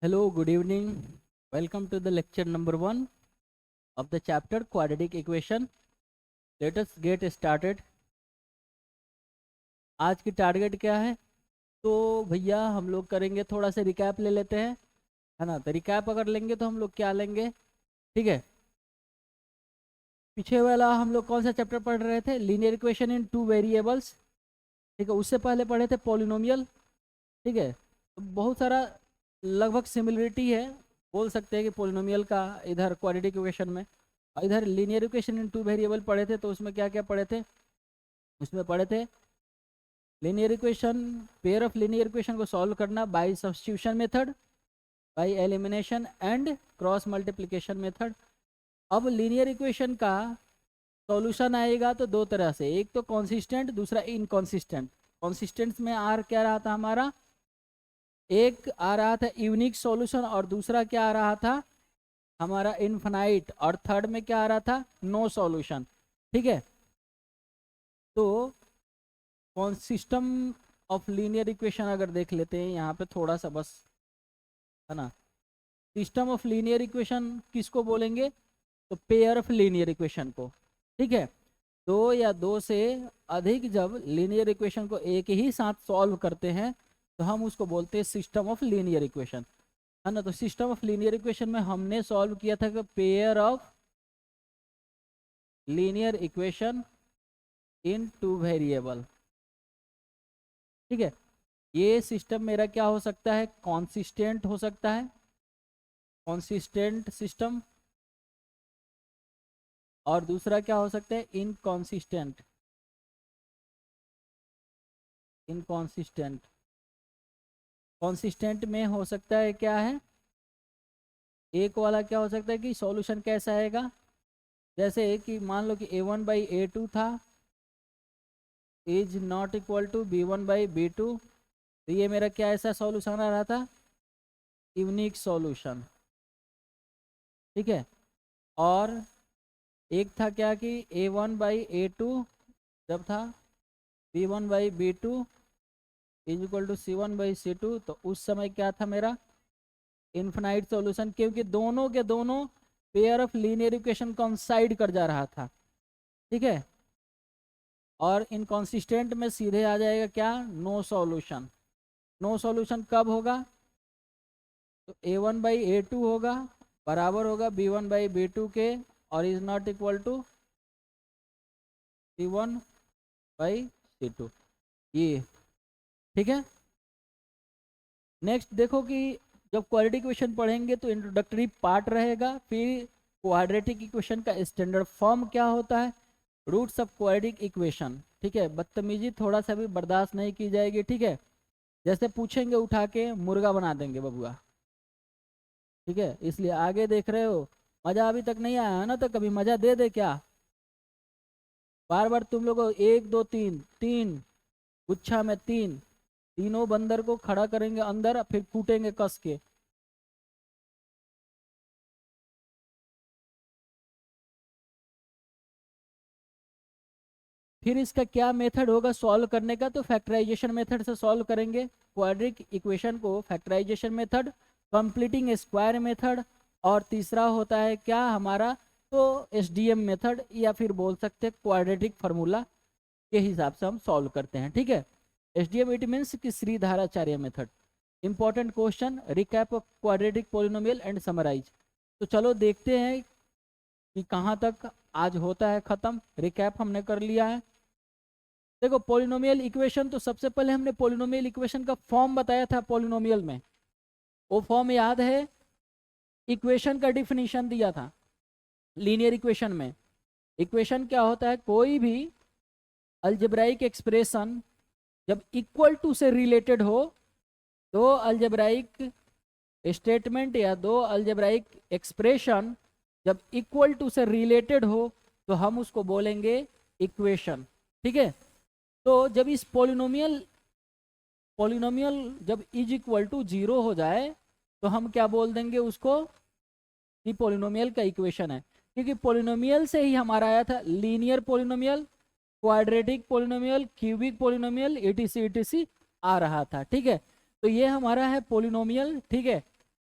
Hello, good evening. Welcome to the lecture number 1 of the chapter quadratic equation. Let us get started. आज की target क्या है? तो भैया हम लोग करेंगे थोड़ा सा रिकैप ले लेते हैं, है ना। तो रिकैप अगर लेंगे तो हम लोग क्या लेंगे, ठीक है। पीछे वाला हम लोग कौन सा चैप्टर पढ़ रहे थे? Linear equation in two variables, ठीक है। उससे पहले पढ़े थे पॉलिनोमियल, ठीक है। तो बहुत सारा लगभग सिमिलरिटी है, बोल सकते हैं कि पॉलिनोमियल का इधर क्वाड्रेटिक इक्वेशन में, और इधर linear equation in two variable पढ़े थे। तो उसमें क्या क्या पढ़े थे? उसमें पढ़े थे linear equation, pair of linear equation को सॉल्व करना by substitution method, by elimination and cross multiplication method. अब लीनियर इक्वेशन का सॉल्यूशन आएगा तो दो तरह से, एक तो कॉन्सिस्टेंट, दूसरा इनकॉन्सिस्टेंट। कॉन्सिस्टेंट में आर क्या रहा था हमारा, एक आ रहा था यूनिक सॉल्यूशन, और दूसरा क्या आ रहा था हमारा इनफाइनाइट, और थर्ड में क्या आ रहा था नो सॉल्यूशन, ठीक है। तो कौन सिस्टम ऑफ लीनियर इक्वेशन अगर देख लेते हैं यहाँ पे थोड़ा सा बस, है ना। सिस्टम ऑफ लीनियर इक्वेशन किसको बोलेंगे? तो पेयर ऑफ लीनियर इक्वेशन को, ठीक है। दो या दो से अधिक जब लीनियर इक्वेशन को एक ही साथ सॉल्व करते हैं तो हम उसको बोलते हैं सिस्टम ऑफ लीनियर इक्वेशन, है ना। तो सिस्टम ऑफ लीनियर इक्वेशन में हमने सॉल्व किया था कि pair of linear equation in two variable, ठीक है। ये सिस्टम मेरा क्या हो सकता है? कॉन्सिस्टेंट हो सकता है, कॉन्सिस्टेंट सिस्टम। और दूसरा क्या हो सकता है? Inconsistent, inconsistent. कॉन्सिस्टेंट में हो सकता है क्या है, एक वाला क्या हो सकता है कि सॉल्यूशन कैसा आएगा, जैसे कि मान लो कि a1/a2 था is not equal to b1/b2। तो ये मेरा क्या ऐसा सॉल्यूशन आ रहा था? यूनिक सॉल्यूशन, ठीक है। और एक था क्या कि a1/a2 जब था b1/b2 is equal to c1/c2, तो उस समय क्या था मेरा इनफाइनाइट सॉल्यूशन, क्योंकि दोनों के दोनों पेयर ऑफ लीनियर इक्वेशन कॉन्साइड कर जा रहा था, ठीक है। और इनकॉन्सिस्टेंट में सीधे आ जाएगा क्या? No solution. नो सॉल्यूशन कब होगा? तो a1/a2 होगा, बराबर होगा b1/b2 के, और is not equal to c1/c2, ये, ठीक है। नेक्स्ट देखो कि जब क्वाड्रेटिक इक्वेशन पढ़ेंगे तो इंट्रोडक्टरी पार्ट रहेगा, फिर क्वाड्रेटिक इक्वेशन का स्टैंडर्ड फॉर्म क्या होता है, रूट्स ऑफ क्वाड्रेटिक इक्वेशन, ठीक है। बदतमीजी थोड़ा सा भी बर्दाश्त नहीं की जाएगी, ठीक है। जैसे पूछेंगे उठा के मुर्गा बना देंगे बबुआ, ठीक है। इसलिए आगे देख रहे हो, मजा अभी तक नहीं आया है ना, तो कभी मजा दे दे क्या। बार बार तुम लोगों एक दो तीन, तीन गुच्छा में तीन, तीनों बंदर को खड़ा करेंगे अंदर, फिर कूटेंगे कस के। फिर इसका क्या मेथड होगा सॉल्व करने का? तो फैक्टराइजेशन मेथड से सॉल्व करेंगे क्वाड्रिक इक्वेशन को, factorisation method, completing square method, और तीसरा होता है क्या हमारा, तो एसडीएम मेथड, या फिर बोल सकते हैं क्वाड्रेटिक फार्मूला के हिसाब से हम सॉल्व करते हैं, ठीक है। एसडीएम इट मीन्स कि Sridharacharya method. Important question, recap of quadratic polynomial and summarize. तो चलो देखते हैं कि कहाँ तक आज होता है खत्म। रिकैप हमने कर लिया है। देखो पॉलिनोमियल इक्वेशन, तो सबसे पहले हमने पॉलिनोमियल इक्वेशन का फॉर्म बताया था पॉलिनोमियल में, वो फॉर्म याद है? इक्वेशन का डिफिनीशन दिया था लीनियर इक्वेशन में। इक्वेशन क्या होता है? कोई भी अलजेब्राइक एक्सप्रेशन जब इक्वल टू से रिलेटेड हो, दो अलजेब्राइक स्टेटमेंट या दो अलजेब्राइक एक्सप्रेशन जब इक्वल टू से रिलेटेड हो तो हम उसको बोलेंगे इक्वेशन, ठीक है। तो जब इस पॉलिनोमियल पॉलिनोमियल जब इज इक्वल टू 0 हो जाए तो हम क्या बोल देंगे उसको कि पॉलिनोमियल का इक्वेशन है, क्योंकि पॉलिनोमियल से ही हमारा आया था linear polynomial, quadratic polynomial, cubic polynomial, ETC ETC आ रहा था, ठीक है। तो ये हमारा है पॉलिनोमियल, ठीक है।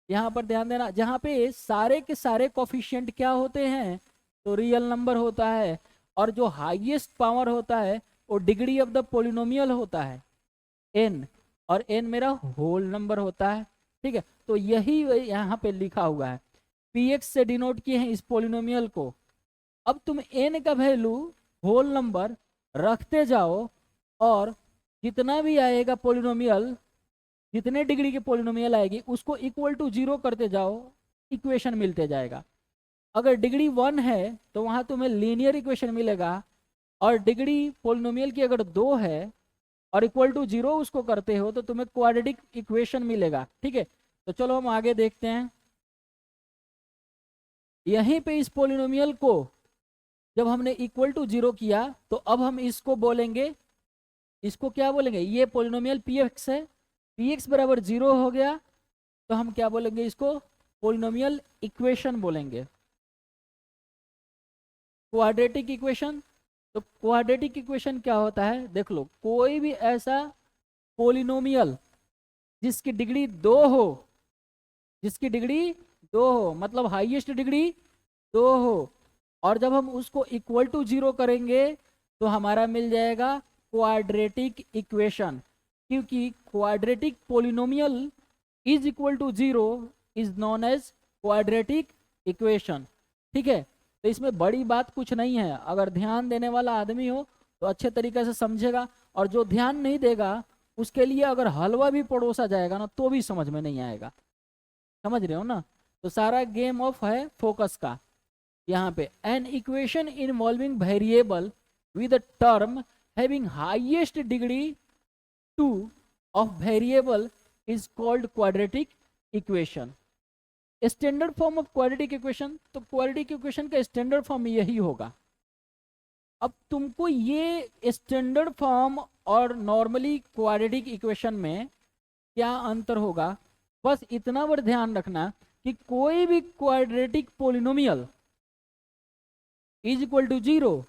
यहाँ पर ध्यान देना, जहाँ पे सारे के सारे कोफिशिएंट क्या होते हैं, तो रियल नंबर होता है, और जो हाईएस्ट पावर होता है वो डिग्री ऑफ द पोलिनोमियल होता है n, और n मेरा होल नंबर होता है। ठीक है, तो यही यहाँ पे लिखा हुआ है, px से डिनोट किए हैं इस पोलिनोमियल को। अब तुम n का वैल्यू होल नंबर रखते जाओ, और जितना भी आएगा पोलिनोमियल, जितने डिग्री के पोलिनोमियल आएगी उसको इक्वल टू 0 करते जाओ, इक्वेशन मिलते जाएगा। अगर डिग्री 1 है तो वहाँ तुम्हें लीनियर इक्वेशन मिलेगा, और डिग्री पोलिनोमियल की अगर 2 है और इक्वल टू 0 उसको करते हो तो तुम्हें क्वाड्रेटिक इक्वेशन मिलेगा। ठीक है, तो चलो हम आगे देखते हैं। यहीं पे इस पोलिनोमियल को जब हमने इक्वल टू 0 किया तो अब हम इसको बोलेंगे, इसको क्या बोलेंगे, ये पोलिनोमियल px है, px बराबर 0 हो गया तो हम क्या बोलेंगे, इसको पोलिनोमियल इक्वेशन बोलेंगे, क्वाड्रेटिक इक्वेशन। तो क्वाड्रेटिक इक्वेशन क्या होता है, देख लो, कोई भी ऐसा पोलिनोमियल जिसकी डिग्री 2 हो, जिसकी डिग्री 2 हो, मतलब हाईएस्ट डिग्री 2 हो, और जब हम उसको इक्वल टू 0 करेंगे तो हमारा मिल जाएगा क्वाड्रेटिक इक्वेशन, क्योंकि quadratic polynomial is equal to 0 is known as quadratic equation. ठीक है, तो इसमें बड़ी बात कुछ नहीं है, अगर ध्यान देने वाला आदमी हो तो अच्छे तरीके से समझेगा, और जो ध्यान नहीं देगा उसके लिए अगर हलवा भी परोसा जाएगा ना तो भी समझ में नहीं आएगा। समझ रहे हो ना, तो सारा गेम ऑफ है फोकस का। यहाँ पे an equation involving variable with a term having highest degree 2 of variable is called quadratic equation. Standard form of quadratic equation, तो क्वाड्रेटिक इक्वेशन का स्टैंडर्ड फॉर्म यही होगा। अब तुमको ये स्टैंडर्ड फॉर्म और नॉर्मली क्वाड्रेटिक इक्वेशन में क्या अंतर होगा, बस इतना पर ध्यान रखना कि कोई भी quadratic polynomial is equal to 0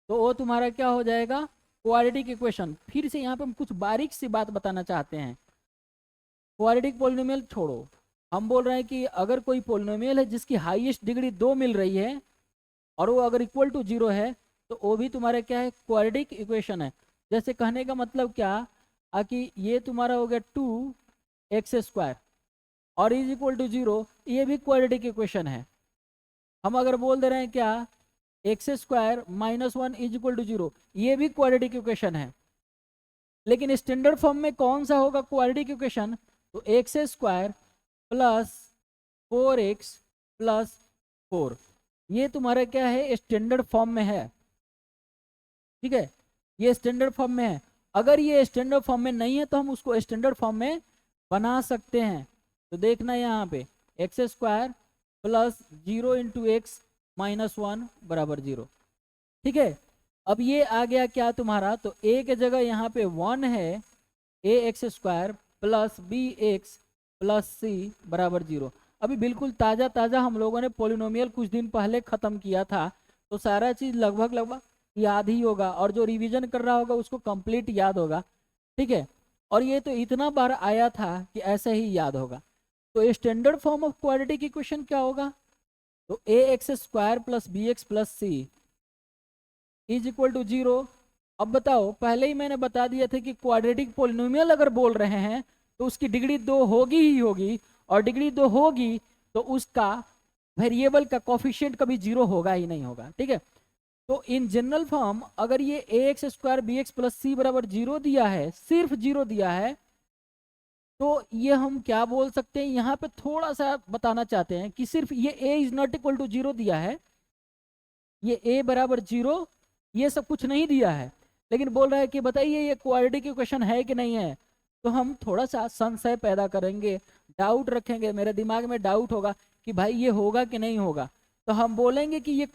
तो वो तुम्हारा क्या हो जाएगा, क्वाड्रेटिक इक्वेशन। फिर से यहाँ पे हम कुछ बारीक सी बात बताना चाहते हैं, क्वाड्रेटिक पोलिनोमियल छोड़ो, हम बोल रहे हैं कि अगर कोई पोलिनोमियल है जिसकी हाईएस्ट डिग्री 2 मिल रही है और वो अगर इक्वल टू 0 है तो वो भी तुम्हारा क्या है, क्वाड्रेटिक इक्वेशन है। जैसे कहने का मतलब क्या, कि ये तुम्हारा हो गया 2x² और इज इक्वल टू 0, ये भी क्वाड्रेटिक इक्वेशन है। हम अगर बोल दे रहे हैं क्या, x² - 1 इज इक्वल टू 0, ये भी क्वाड्रेटिक इक्वेशन है। लेकिन स्टैंडर्ड फॉर्म में कौन सा होगा क्वाड्रेटिक इक्वेशन, तो x² + 4x + 4, ये तुम्हारा क्या है, स्टैंडर्ड फॉर्म में है। ठीक है, ये स्टैंडर्ड फॉर्म में है। अगर ये स्टैंडर्ड फॉर्म में नहीं है तो हम उसको स्टैंडर्ड फॉर्म में बना सकते हैं। तो देखना यहाँ पे x² + 0 × x - 1 = 0। ठीक है, अब ये आ गया क्या तुम्हारा, तो a के जगह यहाँ पे 1 है, ax² + bx + c = 0। अभी बिल्कुल ताज़ा ताज़ा हम लोगों ने पोलिनोमियल कुछ दिन पहले ख़त्म किया था, तो सारा चीज़ लगभग याद ही होगा, और जो रिवीजन कर रहा होगा उसको कंप्लीट याद होगा। ठीक है, और ये तो इतना बार आया था कि ऐसे ही याद होगा। तो standard form of quadratic equation क्या होगा, तो ax² + bx + c = 0। अब बताओ, पहले ही मैंने बता दिया था कि क्वाड्रेटिक पोलिनोमियल अगर बोल रहे हैं तो उसकी डिग्री 2 होगी ही होगी, और डिग्री 2 होगी तो उसका वेरिएबल का कोफिशिएंट कभी 0 होगा ही नहीं होगा। ठीक है, तो इन जनरल फॉर्म अगर ये ax² bx + c = 0 दिया है, सिर्फ 0 दिया है, तो ये हम क्या बोल सकते हैं, यहाँ पे थोड़ा सा बताना चाहते हैं कि सिर्फ ये a is not equal to 0 दिया है, ये a = 0, ये सब कुछ नहीं दिया है, लेकिन बोल रहा है कि बताइए ये क्वाड्रेटिक इक्वेशन है कि नहीं है। तो हम थोड़ा सा संशय पैदा करेंगे, डाउट रखेंगे, मेरे दिमाग में डाउट होगा कि भाई ये होगा कि नहीं होगा, तो हम बोलेंगे कि ये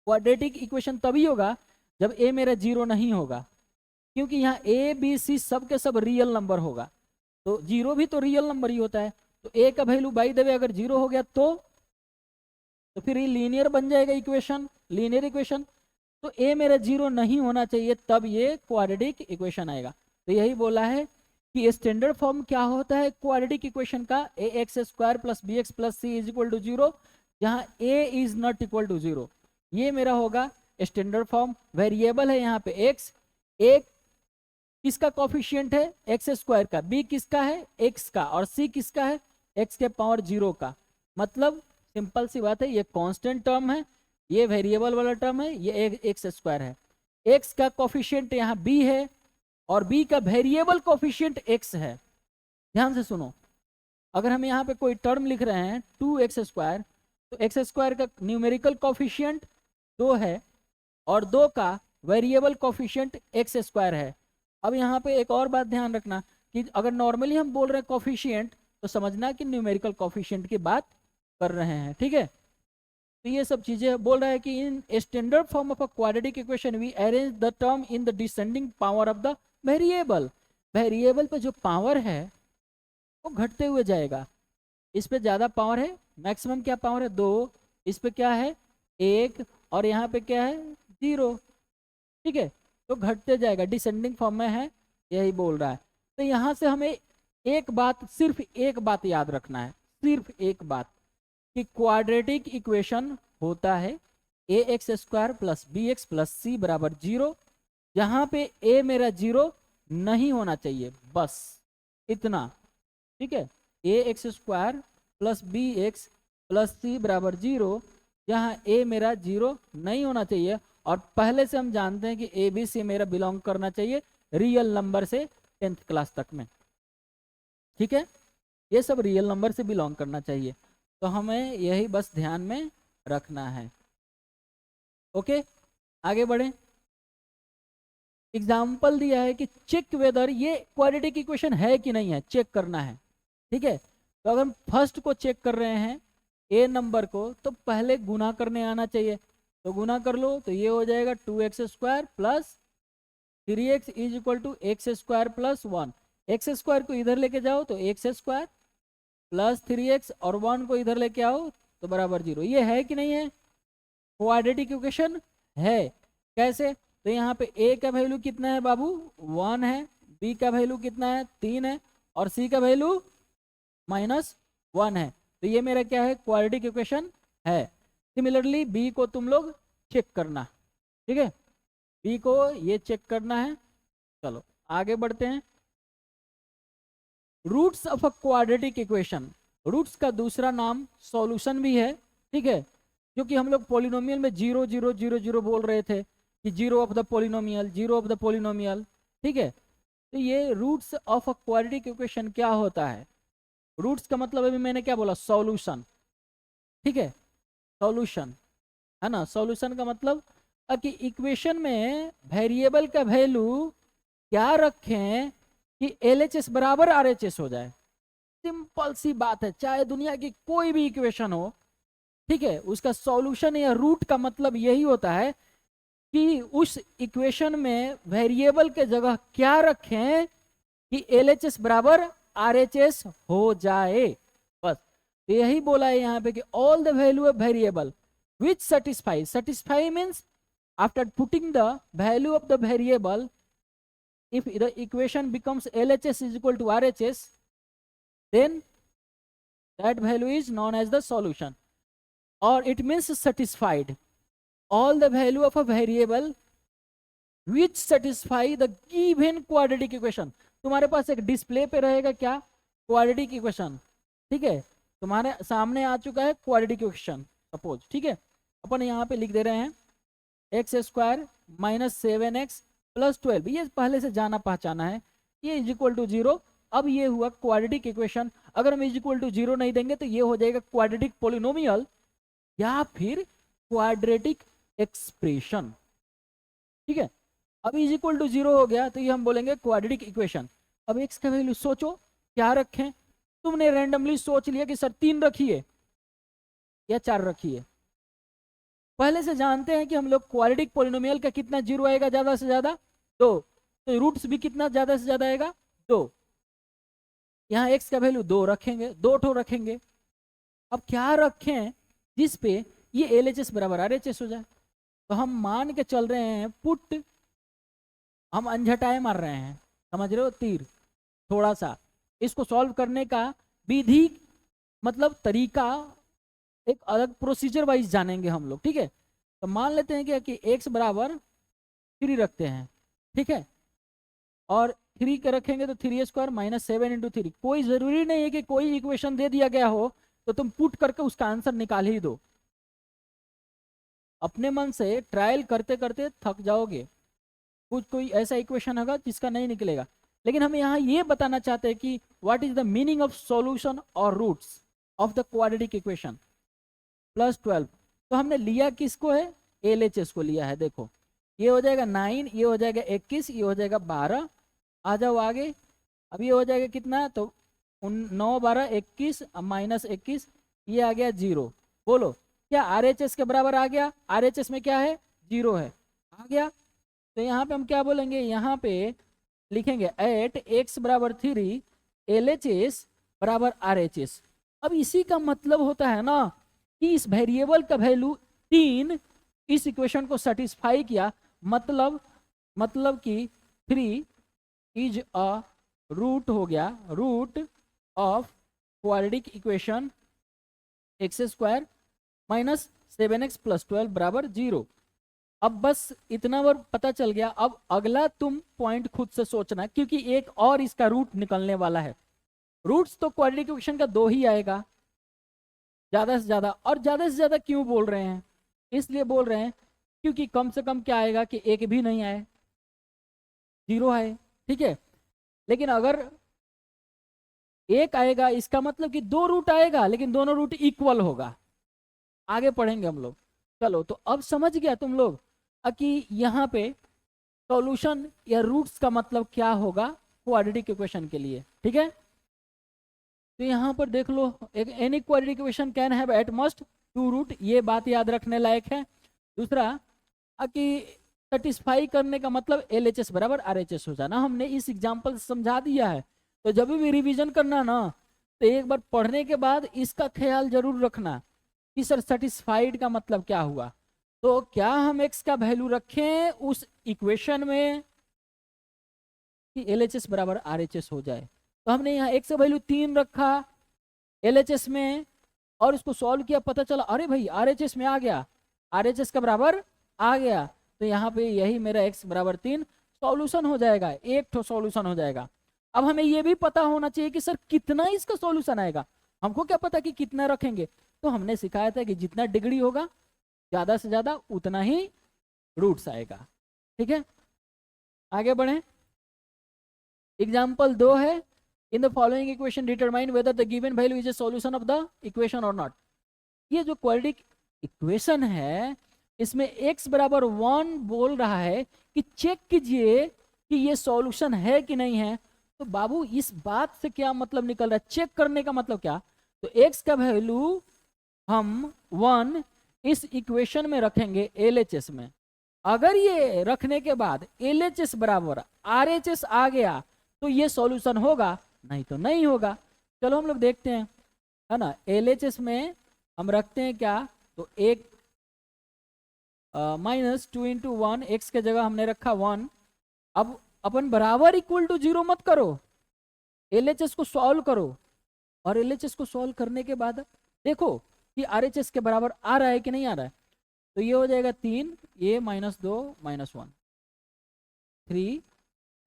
क्वाड्रेटिक इक्वेशन तभी होगा जब a मेरा 0 नहीं होगा, क्योंकि यहाँ a b c सब के सब रियल नंबर होगा, तो 0 भी तो रियल नंबर ही होता है। तो a का वैल्यू बाय द वे अगर 0 हो गया तो फिर ये लीनियर बन जाएगा इक्वेशन, लीनियर इक्वेशन। तो a मेरा 0 नहीं होना चाहिए, तब ये क्वाड्रेटिक इक्वेशन आएगा। तो यही बोला है कि स्टैंडर्ड फॉर्म क्या होता है क्वाड्रेटिक इक्वेशन का, A X square plus B X plus C is equal to zero, जहां A is not equal to zero. ये मेरा होगा स्टैंडर्ड फॉर्म। वेरिएबल है यहाँ पे एक्स, एक किसका कॉफिशिएंट है एक्स स्क्वायर का, बी किसका है एक्स का, और सी किसका है एक्स के पावर जीरो का। मतलब सिंपल सी बात है, ये कांस्टेंट टर्म है, ये वेरिएबल वाला टर्म है, ये एक्स स्क्वायर है। एक्स का कॉफिशिएंट यहाँ बी है और बी का वेरिएबल कॉफिशिएंट एक्स है। ध्यान से सुनो, अगर हम यहाँ पे कोई टर्म लिख रहे हैं 2x², तो एक्स स्क्वायर का न्यूमेरिकल कॉफिशिएंट 2 है और 2 का वेरिएबल कॉफिशिएंट एक्स स्क्वायर है। अब यहाँ पे एक और बात ध्यान रखना कि अगर नॉर्मली हम बोल रहे हैं कॉफिशिएंट, तो समझना कि न्यूमेरिकल कॉफिशिएंट की बात कर रहे हैं, ठीक है। तो ये सब चीजें बोल रहा है कि in standard form of a quadratic equation we arrange the term in the descending power of the variable. Variable पे जो पावर है वो घटते हुए जाएगा। इस पे ज्यादा पावर है, मैक्सिमम क्या पावर है 2, इस पे क्या है 1 और यहाँ पे क्या है 0, ठीक है। तो घटते जाएगा, डिसेंडिंग फॉर्म में है, यही बोल रहा है। तो यहाँ से हमें एक बात, सिर्फ एक बात याद रखना है, सिर्फ एक बात, कि क्वाड्रेटिक इक्वेशन होता है A X square plus B X plus C बराबर 0, जहाँ पे ए मेरा 0 नहीं होना चाहिए, बस इतना, ठीक है। A X square plus B X plus C बराबर 0, जहाँ ए मेरा 0 नहीं होना चाहिए। और पहले से हम जानते हैं कि ए बी सी मेरा बिलोंग करना चाहिए रियल नंबर से 10th क्लास तक में, ठीक है। ये सब रियल नंबर से बिलोंग करना चाहिए, तो हमें यही बस ध्यान में रखना है। ओके, आगे बढ़े। एग्जाम्पल दिया है कि चेक वेदर ये क्वाड्रेटिक इक्वेशन है कि नहीं है, चेक करना है, ठीक है। तो अगर हम फर्स्ट को चेक कर रहे हैं ए नंबर को, तो पहले गुना करने आना चाहिए, तो गुना कर लो, तो ये हो जाएगा 2x² plus 3x is equal to x² plus 1। X square को इधर लेके जाओ तो x² प्लस 3x और 1 को इधर लेके आओ तो बराबर 0। ये है कि नहीं है क्वाड्रेटिक इक्वेशन? है। कैसे? तो यहाँ पे a का वैल्यू कितना है बाबू 1 है, b का वैल्यू कितना है 3 है और c का वैल्यू -1 है। तो ये मेरा क्या है क्वाड्रेटिक इक्वेशन है। सिमिलरली बी को तुम लोग चेक करना, ठीक है, बी को ये चेक करना है। चलो आगे बढ़ते हैं। Roots of a quadratic equation, roots का दूसरा नाम सॉल्यूशन भी है, ठीक है, क्योंकि हम लोग पॉलिनोमियल में 0 0 0 0 बोल रहे थे कि 0 of the polynomial, 0 of the polynomial, ठीक है। तो ये roots of a quadratic equation क्या होता है? रूट्स का मतलब अभी मैंने क्या बोला सॉल्यूशन, ठीक है, सॉल्यूशन है ना। सॉल्यूशन का मतलब कि इक्वेशन में वेरिएबल का वैल्यू क्या रखें कि LHS बराबर RHS हो जाए। सिंपल सी बात है, चाहे दुनिया की कोई भी इक्वेशन हो, ठीक है, उसका सॉल्यूशन या रूट का मतलब यही होता है कि उस इक्वेशन में वेरिएबल के जगह क्या रखें कि LHS बराबर RHS हो जाए, बस। यही बोला है यहाँ पे कि all the value of variable which satisfy means after putting the value of the variable, if the equation becomes LHS is equal to RHS, then that value is known as the solution, or it means satisfied all the value of a variable which satisfy the given quadratic equation। तुम्हारे पास एक display पे रहेगा क्या quadratic equation, ठीक है, तुम्हारे सामने आ चुका है क्वाड्रेटिक इक्वेशन सपोज, ठीक है। अपन यहाँ पे लिख दे रहे हैं x² - 7x + 12, ये पहले से जाना पहचाना है, ये इज इक्वल टू 0। अब ये हुआ क्वाड्रेटिक इक्वेशन। अगर हम इज इक्वल टू 0 नहीं देंगे तो ये हो जाएगा क्वाड्रेटिक पॉलिनोमियल या फिर क्वाड्रेटिक एक्सप्रेशन, ठीक है। अब इज इक्वल टू 0 हो गया तो ये हम बोलेंगे क्वाड्रेटिक इक्वेशन। अब x का वैल्यू सोचो क्या रखें। तुमने रैंडमली सोच लिया कि सर 3 रखिए या 4 रखिए। पहले से जानते हैं कि हम लोग क्वाड्रेटिक पॉलिनोमियल का कितना 0 आएगा ज्यादा से ज्यादा 2, तो रूट्स भी कितना ज्यादा से ज्यादा आएगा 2। यहाँ x का वैल्यू 2 रखेंगे, 2 ठो रखेंगे। अब क्या रखें जिसपे ये LHS बराबर RHS हो जाए? तो हम मान के चल रहे हैं पुट, हम अंझटाए मार रहे हैं, समझ रहे हो, तीर। थोड़ा सा इसको सॉल्व करने का विधि, मतलब तरीका एक अलग प्रोसीजर वाइज जानेंगे हम लोग, ठीक है। तो मान लेते हैं क्या कि x बराबर 3 रखते हैं, ठीक है, और 3 का रखेंगे तो 3 स्क्वायर माइनस 7 × 3। कोई ज़रूरी नहीं है कि कोई इक्वेशन दे दिया गया हो तो तुम पुट करके उसका आंसर निकाल ही दो, अपने मन से ट्रायल करते करते थक जाओगे, कुछ कोई ऐसा इक्वेशन होगा जिसका नहीं निकलेगा। लेकिन हम यहाँ ये बताना चाहते हैं कि what is the meaning of solution और roots of the quadratic equation +12। तो हमने लिया किसको है, LHS को लिया है। देखो ये हो जाएगा 9, ये हो जाएगा 21, ये हो जाएगा 12। आ जाओ आगे, अब ये हो जाएगा कितना, तो 9 12 21 माइनस 21, ये आ गया 0। बोलो क्या RHS के बराबर आ गया, RHS में क्या है 0 है, आ गया। तो यहाँ पे हम क्या बोलेंगे, यहाँ पे लिखेंगे एट x बराबर 3 LHS बराबर RHS। अब इसी का मतलब होता है ना कि इस वेरिएबल का वैल्यू 3 इस इक्वेशन को सेटिस्फाई किया, मतलब कि 3 इज अ रूट हो गया, root of quadratic equation x² minus 7x + 12 बराबर 0। अब बस इतना बार पता चल गया। अब अगला तुम पॉइंट खुद से सोचना, क्योंकि एक और इसका रूट निकलने वाला है। रूट्स तो क्वाड्रेटिक इक्वेशन का 2 ही आएगा ज्यादा से ज्यादा, और ज्यादा से ज्यादा क्यों बोल रहे हैं, इसलिए बोल रहे हैं क्योंकि कम से कम क्या आएगा कि एक भी नहीं आए, 0 आए, ठीक है। लेकिन अगर एक आएगा इसका मतलब कि 2 रूट आएगा, लेकिन दोनों रूट इक्वल होगा। आगे पढ़ेंगे हम लोग। चलो तो अब समझ गया तुम लोग कि यहाँ पे सॉल्यूशन या रूट्स का मतलब क्या होगा क्वाड्रेटिक इक्वेशन के लिए, ठीक है। तो यहाँ पर देख लो, एक any quadratic equation can have at most 2 root, ये बात याद रखने लायक है। दूसरा कि सेटिस्फाई करने का मतलब LHS बराबर RHS हो जाना, हमने इस एग्जाम्पल से समझा दिया है। तो जब भी रिवीजन करना ना, तो एक बार पढ़ने के बाद इसका ख्याल जरूर रखना कि सर सेटिस्फाइड का मतलब क्या हुआ। तो क्या हम x का वैल्यू रखें उस इक्वेशन में कि LHS बराबर RHS हो जाए। तो हमने यहाँ x का वैल्यू 3 रखा LHS में और इसको सॉल्व किया, पता चला अरे भाई RHS में आ गया, RHS का बराबर आ गया। तो यहाँ पे यही मेरा x बराबर 3 सॉल्यूशन हो जाएगा, एक तो सॉल्यूशन हो जाएगा। अब हमें ये भी पता होना चाहिए कि सर कितना इसका सॉल्यूशन आएगा। हमको क्या पता कि कितना रखेंगे, तो हमने सिखाया था कि जितना डिग्री होगा ज्यादा से ज्यादा उतना ही रूट्स आएगा, ठीक है। आगे बढ़े। एग्जाम्पल 2 है, in the following equation determine whether the given value is a solution of the equation और नॉट। ये जो क्वाड्रेटिक इक्वेशन है इसमें x बराबर 1 बोल रहा है कि चेक कीजिए कि ये सॉल्यूशन है कि नहीं है। तो बाबू इस बात से क्या मतलब निकल रहा है, चेक करने का मतलब क्या। तो x का वैल्यू हम 1 इस इक्वेशन में रखेंगे LHS में। अगर ये रखने के बाद LHS बराबर RHS आ गया तो ये सॉल्यूशन होगा, नहीं तो नहीं होगा। चलो हम लोग देखते हैं, है ना। LHS में हम रखते हैं क्या, तो एक -2 × 1, x के जगह हमने रखा 1। अब अपन बराबर इक्वल टू 0 मत करो, LHS को सॉल्व करो, और LHS को सॉल्व करने के बाद देखो कि RHS के बराबर आ रहा है कि नहीं आ रहा है। तो ये हो जाएगा 3, ये -2 -1, 3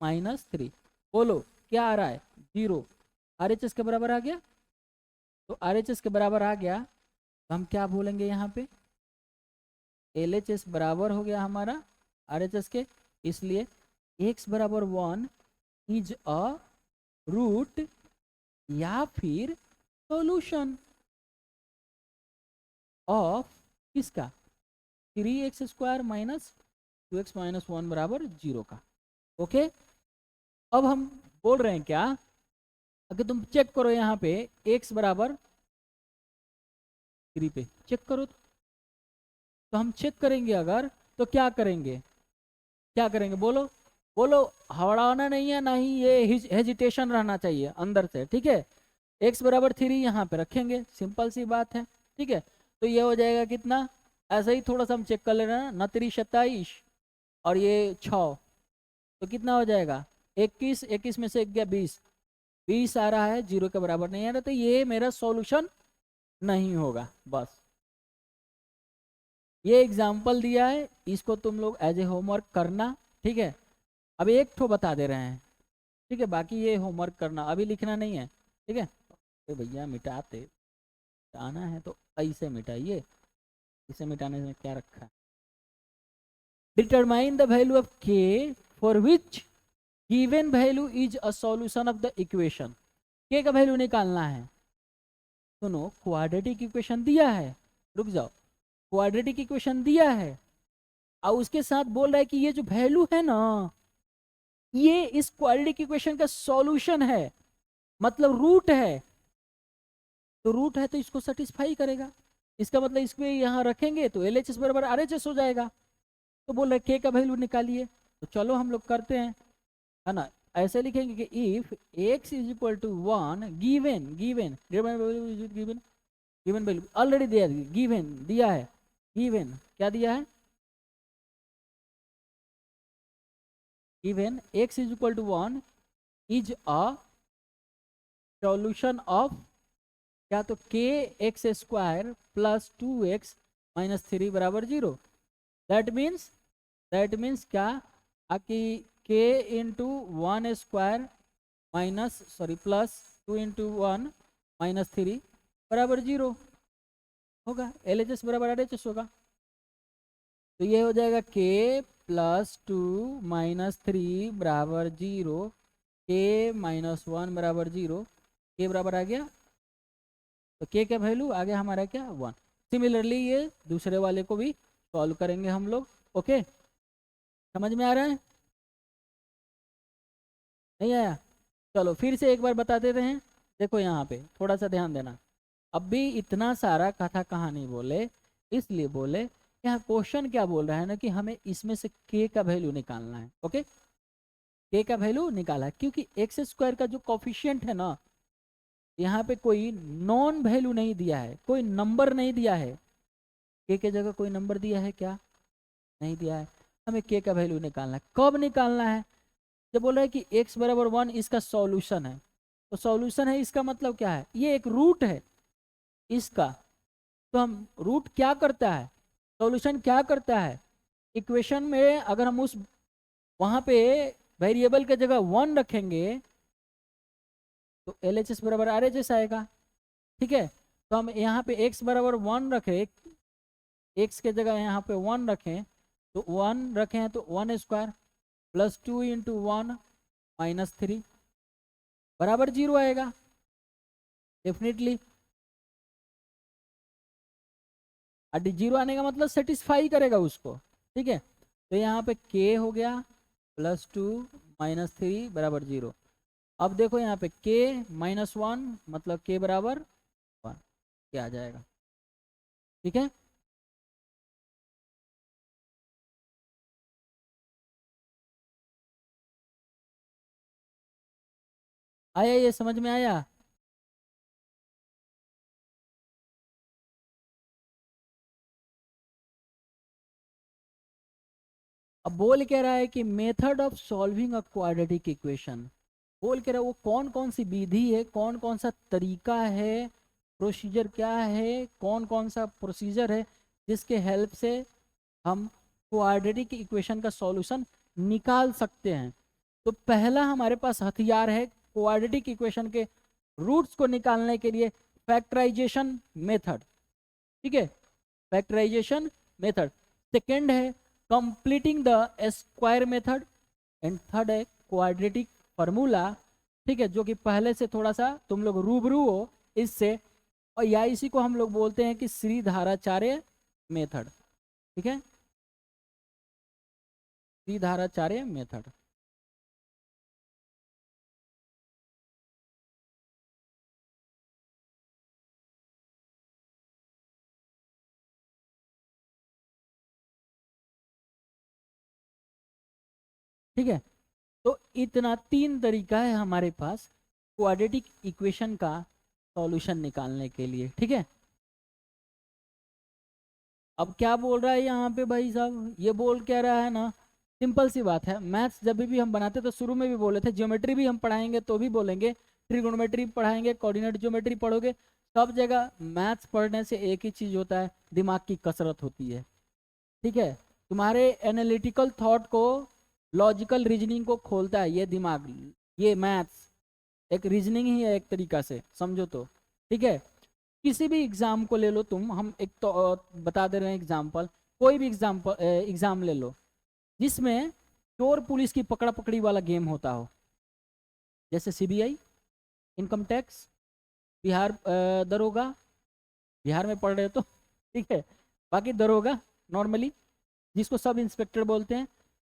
-3। बोलो क्या आ रहा है, 0। RHS के बराबर आ गया, तो RHS के बराबर आ गया तो हम क्या बोलेंगे यहाँ पे, LHS बराबर हो गया हमारा RHS के, इसलिए x बराबर 1 इज अ रूट या फिर सॉल्यूशन ऑफ किसका, 3x² माइनस 2x माइनस 1 बराबर 0 का। ओके, अब हम बोल रहे हैं क्या, अगर तुम चेक करो यहाँ पे x बराबर 3 पे चेक करो, तो हम चेक करेंगे अगर, तो क्या करेंगे, क्या करेंगे, बोलो बोलो, हड़ाना नहीं है, ना ही ये हेजिटेशन रहना चाहिए अंदर से, ठीक है। x बराबर 3 यहाँ पे रखेंगे, सिंपल सी बात है, ठीक है। तो ये हो जाएगा कितना, ऐसा ही थोड़ा सा हम चेक कर ले रहे हैं ना, 3 27 और ये 6, तो कितना हो जाएगा 21, 21 में से 1 गया 20, 20 आ रहा है, 0 के बराबर नहीं आ रहा, तो ये मेरा सॉल्यूशन नहीं होगा। बस ये एग्जाम्पल दिया है, इसको तुम लोग एज ए होमवर्क करना, ठीक है। अब एक ठो बता दे रहे हैं, ठीक है, बाकी ये होमवर्क करना, अभी लिखना नहीं है, ठीक है। तो भैया मिटाते मिटाना है तो ऐसे मिटाइए, इसे मिटाने में क्या रखा है। डिटरमाइन द वैल्यू ऑफ के for which given value is a solution of the equation. के का वैल्यू निकालना है। सुनो, क्वाड्रेटिक इक्वेशन दिया है, रुक जाओ, क्वाड्रेटिक इक्वेशन दिया है और उसके साथ बोल रहा है कि ये जो वैल्यू है ना, ये इस क्वाड्रेटिक इक्वेशन का सॉल्यूशन है, मतलब रूट है। तो रूट है तो इसको सेटिस्फाई करेगा, इसका मतलब इसको यहाँ रखेंगे तो LHS बराबर RHS हो जाएगा। तो बोल रहे के का वैल्यू निकालिए, तो चलो हम लोग करते हैं, है ना। ऐसे लिखेंगे कि if x is equal to 1 given given given given value already दिया, गिवन दिया है, गिवन क्या दिया है, given x is equal to 1 is a solution of क्या, तो के x square plus 2x minus 3 बराबर 0। दैट मीन्स क्या, कि के into 1 square minus plus 2 into 1 minus 3 बराबर 0 होगा, LHS बराबर RHS होगा। तो ये हो जाएगा के प्लस 2 माइनस 3 बराबर 0, के माइनस 1 बराबर 0, के बराबर आ गया, तो के का वैल्यू आ गया हमारा क्या, 1। सिमिलरली ये दूसरे वाले को भी सॉल्व करेंगे हम लोग। ओके, समझ में आ रहा है, नहीं आया? चलो फिर से एक बार बता देते हैं। देखो यहाँ पे थोड़ा सा ध्यान देना, अब भी इतना सारा कथा कहानी बोले, इसलिए बोले यहाँ क्वेश्चन क्या बोल रहा है ना, कि हमें इसमें से के का वैल्यू निकालना है। ओके, के का वैल्यू निकाला, क्योंकि एक्स स्क्वायर का जो कॉफिशिएंट है ना, यहाँ पे कोई नॉन वैल्यू नहीं दिया है, कोई नंबर नहीं दिया है, के के जगह कोई नंबर दिया है क्या, नहीं दिया है। हमें के का वैल्यू निकालना है। कब निकालना है, जब बोल रहा है कि x बराबर 1 इसका सॉल्यूशन है, तो सॉल्यूशन है इसका मतलब क्या है, ये एक रूट है इसका। तो हम रूट क्या करता है, सॉल्यूशन क्या करता है, इक्वेशन में अगर हम उस वहां पे वेरिएबल के जगह 1 रखेंगे तो LHS बराबर RHS आएगा, ठीक है। तो हम यहाँ पे x बराबर 1 रखें, x के जगह यहाँ पे 1 रखें, तो 1 रखें तो 1 स्क्वायर प्लस 2 इंटू 1 माइनस 3 बराबर 0 आएगा डेफिनेटली। 0 आने का मतलब सेटिस्फाई करेगा उसको, ठीक है। तो यहाँ पे k हो गया प्लस 2 माइनस 3 बराबर 0। अब देखो यहाँ पे k माइनस 1 मतलब k बराबर 1, क्या आ जाएगा, ठीक है। आया, ये समझ में आया? अब बोल क्या रहा है कि method of solving a quadratic equation, बोल के रहा है वो कौन कौन सी विधि है, कौन कौन सा तरीका है, प्रोसीजर क्या है, कौन कौन सा प्रोसीजर है जिसके हेल्प से हम क्वाड्रेटिक इक्वेशन का सॉल्यूशन निकाल सकते हैं। तो पहला हमारे पास हथियार है क्वाड्रेटिक इक्वेशन के रूट्स को निकालने के लिए, फैक्टराइजेशन मेथड, ठीक है, फैक्टराइजेशन मेथड। सेकेंड है completing the square method, and third है क्वाड्रेटिक फार्मूला, ठीक है, जो कि पहले से थोड़ा सा तुम लोग रूबरू हो इससे, और या इसी को हम लोग बोलते हैं कि श्रीधाराचार्य मेथड, ठीक है, श्रीधाराचार्य मेथड। ठीक है, तो इतना 3 तरीका है हमारे पास क्वाड्रेटिक इक्वेशन का सॉल्यूशन निकालने के लिए, ठीक है। अब क्या बोल रहा है यहाँ पे भाई साहब, ये बोल क्या रहा है ना, सिंपल सी बात है, मैथ्स जब भी हम बनाते तो शुरू में भी बोले थे, ज्योमेट्री भी हम पढ़ाएंगे तो भी बोलेंगे ट्रिगोनोमेट्री पढ़ाएंगे, कोऑर्डिनेट ज्योमेट्री पढ़ोगे, सब जगह मैथ्स पढ़ने से एक ही चीज होता है, दिमाग की कसरत होती है। ठीक है, तुम्हारे एनालिटिकल थॉट को, लॉजिकल रीजनिंग को खोलता है ये दिमाग, ये मैथ्स एक रीजनिंग ही है एक तरीका से, समझो तो। ठीक है, किसी भी एग्जाम को ले लो तुम, हम एक तो बता दे रहे हैं एग्जाम्पल, कोई भी एग्जाम ले लो जिसमें चोर पुलिस की पकड़ा पकड़ी वाला गेम होता हो, जैसे सीबीआई, इनकम टैक्स, बिहार दरोगा, बिहार में पढ़ रहे हो तो ठीक है, बाकी दरोगा नॉर्मली, जिसको सब इंस्पेक्टर बोलते हैं,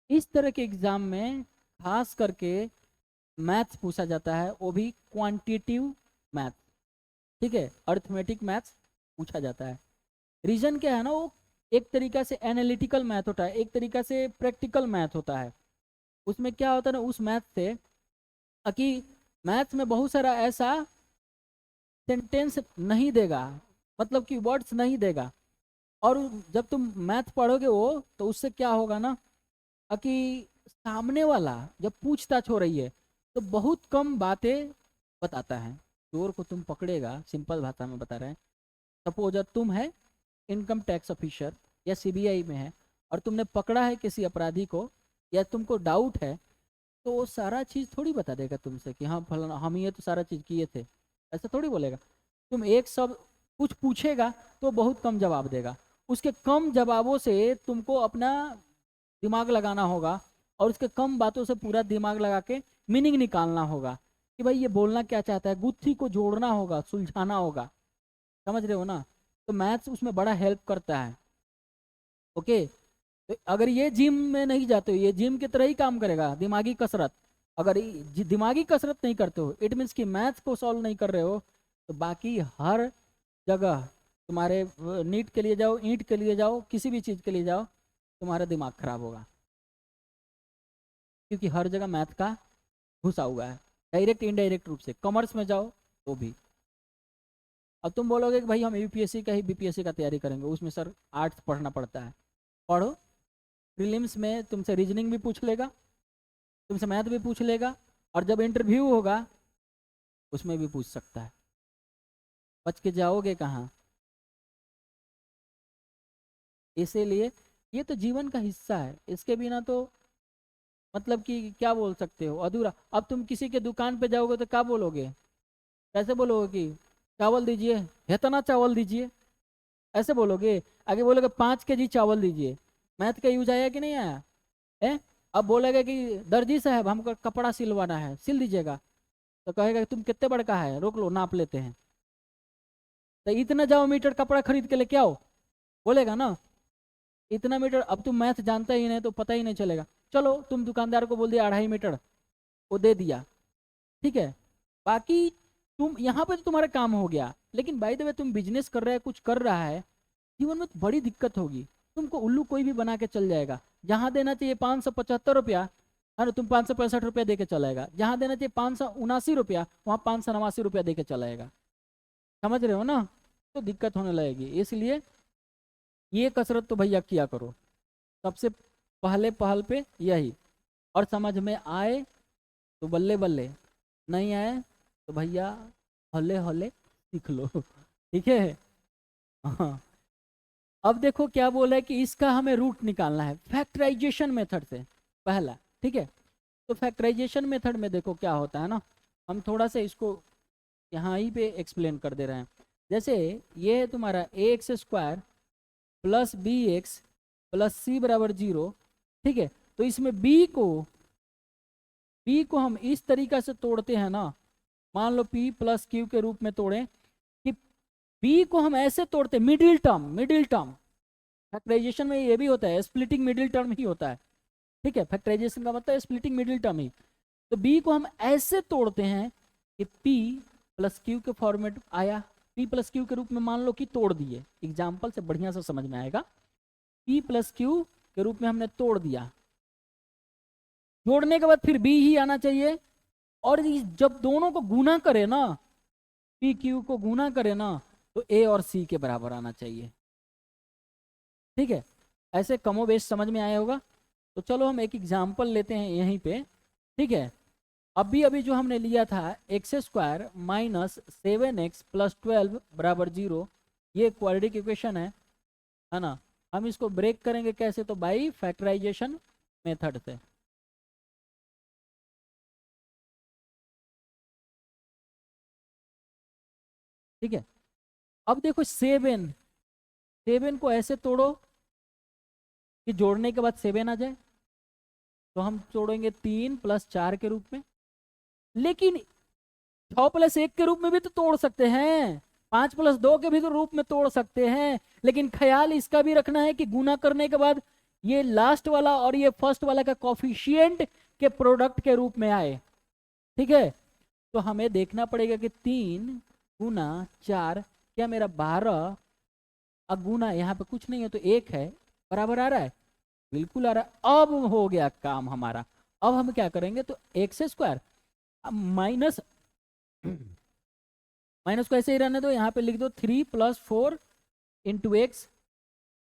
इस तरह के एग्जाम में खास करके मैथ्स पूछा जाता है, वो भी क्वांटिटेटिव मैथ। ठीक है, अर्थमेटिक मैथ्स पूछा जाता है। रीजन क्या है ना, वो एक तरीका से एनालिटिकल मैथ होता है, एक तरीका से प्रैक्टिकल मैथ होता है। उसमें क्या होता है ना, उस मैथ से कि मैथ्स में बहुत सारा ऐसा सेंटेंस नहीं देगा, मतलब कि वर्ड्स नहीं देगा, और जब तुम मैथ पढ़ोगे वो, तो उससे क्या होगा ना कि सामने वाला जब पूछताछ हो रही है तो बहुत कम बातें बताता है। चोर को तुम पकड़ेगा, सिंपल भाषा में बता रहे हैं, सपोज तुम है इनकम टैक्स ऑफिसर या सीबीआई में है, और तुमने पकड़ा है किसी अपराधी को, या तुमको डाउट है, तो वो सारा चीज़ थोड़ी बता देगा तुमसे कि हाँ फलाना हम ये तो सारा चीज़ किए थे, ऐसा थोड़ी बोलेगा। तुम एक सब कुछ पूछेगा तो बहुत कम जवाब देगा, उसके कम जवाबों से तुमको अपना दिमाग लगाना होगा, और उसके कम बातों से पूरा दिमाग लगा के मीनिंग निकालना होगा कि भाई ये बोलना क्या चाहता है, गुत्थी को जोड़ना होगा, सुलझाना होगा। समझ रहे हो ना, तो मैथ्स उसमें बड़ा हेल्प करता है। ओके, तो अगर ये जिम में नहीं जाते हो, ये जिम की तरह ही काम करेगा, दिमागी कसरत। अगर दिमागी कसरत नहीं करते हो, इट मीन्स कि मैथ्स को सॉल्व नहीं कर रहे हो, तो बाकी हर जगह तुम्हारे नीट के लिए जाओ, ईंट के लिए जाओ, किसी भी चीज़ के लिए जाओ, तुम्हारा दिमाग खराब होगा, क्योंकि हर जगह मैथ का घुसा हुआ है, डायरेक्ट इनडायरेक्ट रूप से। कॉमर्स में जाओ तो भी। अब तुम बोलोगे कि भाई हम यूपीएससी का ही बीपीएससी का तैयारी करेंगे, उसमें सर आर्ट्स पढ़ना पड़ता है। पढ़ो, प्रीलिम्स में तुमसे रीजनिंग भी पूछ लेगा, तुमसे मैथ भी पूछ लेगा, और जब इंटरव्यू होगा उसमें भी पूछ सकता है। बच के जाओगे कहाँ? इसीलिए ये तो जीवन का हिस्सा है, इसके बिना तो मतलब कि क्या बोल सकते हो, अधूरा। अब तुम किसी के दुकान पे जाओगे तो क्या बोलोगे, कैसे बोलोगे कि चावल दीजिए, इतना चावल दीजिए, ऐसे बोलोगे? आगे बोलोगे 5 kg चावल दीजिए। मैथ का यूज आया कि नहीं आया है? अब बोलेगा कि दर्जी साहब हमको कपड़ा सिलवाना है, सिल दीजिएगा, तो कहेगा तुम कितने बड़का है, रोक लो नाप लेते हैं, तो इतना जाओ मीटर कपड़ा खरीद के लेके आओ, बोलेगा ना इतना मीटर। अब तुम मैथ जानता ही नहीं तो पता ही नहीं चलेगा। चलो तुम दुकानदार को बोल दिया 2.5 मीटर, वो दे दिया, ठीक है, बाकी तुम यहाँ पे तो तुम्हारा काम हो गया। लेकिन बाय द वे तुम बिजनेस कर रहे है, कुछ कर रहा है, जीवन में तो बड़ी दिक्कत होगी, तुमको उल्लू कोई भी बना के चल जाएगा। जहाँ देना चाहिए 575 रुपया, है ना, तुम 565 रुपया दे के चलाएगा। जहाँ देना चाहिए 579 रुपया, वहाँ 589 रुपया दे के चलाएगा। समझ रहे हो ना, तो दिक्कत होने लगेगी। इसलिए ये कसरत तो भैया किया करो, सबसे पहले पहल पे यही। और समझ में आए तो बल्ले बल्ले, नहीं आए तो भैया हौले हौले सीख लो ठीक है। हाँ, अब देखो क्या बोला है कि इसका हमें रूट निकालना है फैक्टराइजेशन मेथड से पहला। ठीक है, तो फैक्टराइजेशन मेथड में देखो क्या होता है ना, हम थोड़ा सा इसको यहाँ ही पे एक्सप्लेन कर दे रहे हैं। जैसे ये है तुम्हारा ax² plus bx plus c बराबर 0। ठीक है, तो इसमें b को हम इस तरीका से तोड़ते हैं ना, मान लो p प्लस q के रूप में तोड़ें, कि b को हम ऐसे तोड़ते, मिडिल टर्म फैक्टराइजेशन में ये भी होता है, स्प्लिटिंग मिडिल टर्म ही होता है। ठीक है, फैक्टराइजेशन का मतलब स्प्लिटिंग मिडिल टर्म ही। तो b को हम ऐसे तोड़ते हैं कि p प्लस क्यू के फॉर्मेट आया, p प्लस क्यू के रूप में मान लो कि तोड़ दिए, एग्जाम्पल से बढ़िया से समझ में आएगा। p प्लस क्यू के रूप में हमने तोड़ दिया, जोड़ने के बाद फिर b ही आना चाहिए, और जब दोनों को गुना करे ना, p q को गुना करे ना, तो a और c के बराबर आना चाहिए। ठीक है, ऐसे कमोबेश समझ में आया होगा। तो चलो हम एक एग्जाम्पल लेते हैं यहीं पे। ठीक है, अभी अभी जो हमने लिया था x square minus 7x plus 12 बराबर 0, ये क्वाड्रेटिक इक्वेशन है ना। हम इसको ब्रेक करेंगे कैसे, तो बाई फैक्टराइजेशन मेथड से। ठीक है, अब देखो 7 को ऐसे तोड़ो कि जोड़ने के बाद 7 आ जाए, तो हम तोड़ेंगे 3 + 4 के रूप में। लेकिन 6 + 1 के रूप में भी तो तोड़ सकते हैं, 5 + 2 के भी तो रूप में तोड़ सकते हैं। लेकिन ख्याल इसका भी रखना है कि गुना करने के बाद ये लास्ट वाला और ये फर्स्ट वाला का कॉफिशिएंट के प्रोडक्ट के रूप में आए। ठीक है, तो हमें देखना पड़ेगा कि 3 × 4, क्या मेरा 12 गुना यहाँ पे कुछ नहीं है तो 1 है, बराबर आ रहा है, बिल्कुल आ रहा है। अब हो गया काम हमारा। अब हम क्या करेंगे, तो एक्स स्क्वायर माइनस माइनस को ऐसे ही रहने दो, यहाँ पे लिख दो 3 + 4 × x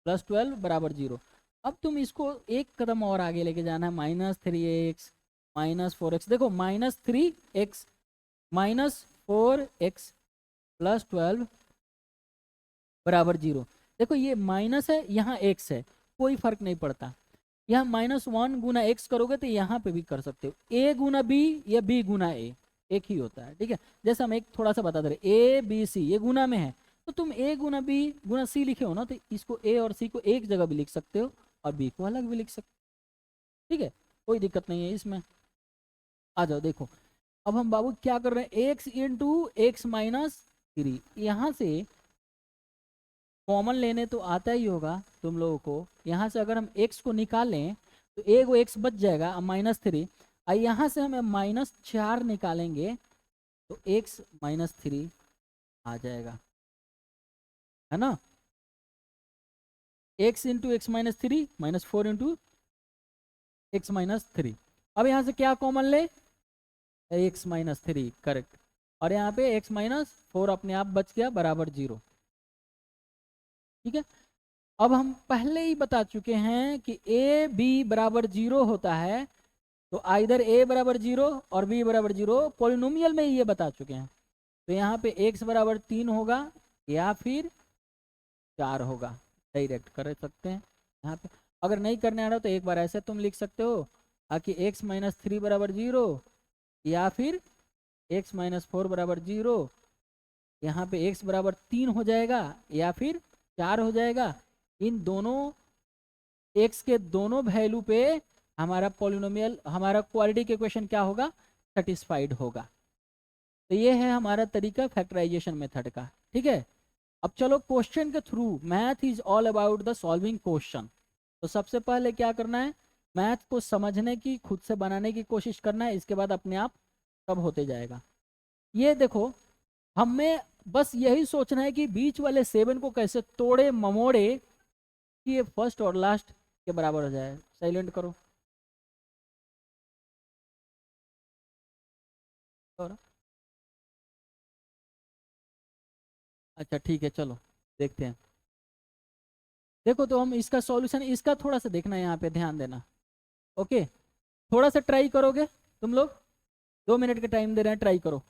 + 12 बराबर 0। अब तुम इसको एक कदम और आगे लेके जाना है, -3x -4x। देखो -3x -4x + 12 बराबर 0। देखो ये माइनस है, यहाँ x है, कोई फर्क नहीं पड़ता। यहाँ -1 × x करोगे तो यहाँ पे भी कर सकते हो, a × b या b × a, एक ही होता है। ठीक है, जैसे हम एक थोड़ा सा बता दे रहे, a b c ये गुना में है, तो तुम a × b × c लिखे हो ना, तो इसको a और c को एक जगह भी लिख सकते हो और b को अलग भी लिख सकते हो। ठीक है, कोई दिक्कत नहीं है इसमें। आ जाओ, देखो अब हम बाबू क्या कर रहे हैं, x × x -3, यहाँ से कॉमन लेने तो आता ही होगा तुम लोगों को। यहाँ से अगर हम x को निकालें तो एक वो x बच जाएगा, -3। और यहाँ से हम -4 निकालेंगे तो x -3 आ जाएगा, है ना। x × x -3 -4 × x -3। अब यहाँ से क्या कॉमन ले, x -3, करेक्ट। और यहाँ पे x -4 अपने आप बच गया, बराबर 0। ठीक है, अब हम पहले ही बता चुके हैं कि a b बराबर 0 होता है, तो आइदर a बराबर 0 और b बराबर 0, पोलिनोमियल में ही ये बता चुके हैं। तो यहाँ पे x बराबर 3 होगा या फिर 4 होगा, डायरेक्ट कर सकते हैं यहाँ पे। अगर नहीं करने आ रहा तो एक बार ऐसे तुम लिख सकते हो कि x -3 बराबर 0 या फिर x -4 बराबर 0। यहाँ पे x बराबर 3 हो जाएगा या फिर 4 हो जाएगा। इन दोनों x के दोनों वैल्यू पे हमारा पॉलिनोमियल, हमारा क्वाड्रेटिक इक्वेशन क्या होगा, सेटिस्फाइड होगा। तो ये है हमारा तरीका फैक्टराइजेशन मेथड का। ठीक है, अब चलो क्वेश्चन के through, math is all about the solving question. तो सबसे पहले क्या करना है, मैथ को समझने की, खुद से बनाने की कोशिश करना है, इसके बाद अपने आप सब होते जाएगा। ये देखो, हमें बस यही सोचना है कि बीच वाले 7 को कैसे तोड़े ममोड़े कि ये फर्स्ट और लास्ट के बराबर हो जाए। साइलेंट करो। और अच्छा ठीक है, चलो देखते हैं। देखो तो हम इसका सॉल्यूशन, इसका थोड़ा सा देखना है, यहाँ पे ध्यान देना। ओके, थोड़ा सा ट्राई करोगे तुम लोग, 2 मिनट का टाइम दे रहे हैं, ट्राई करो।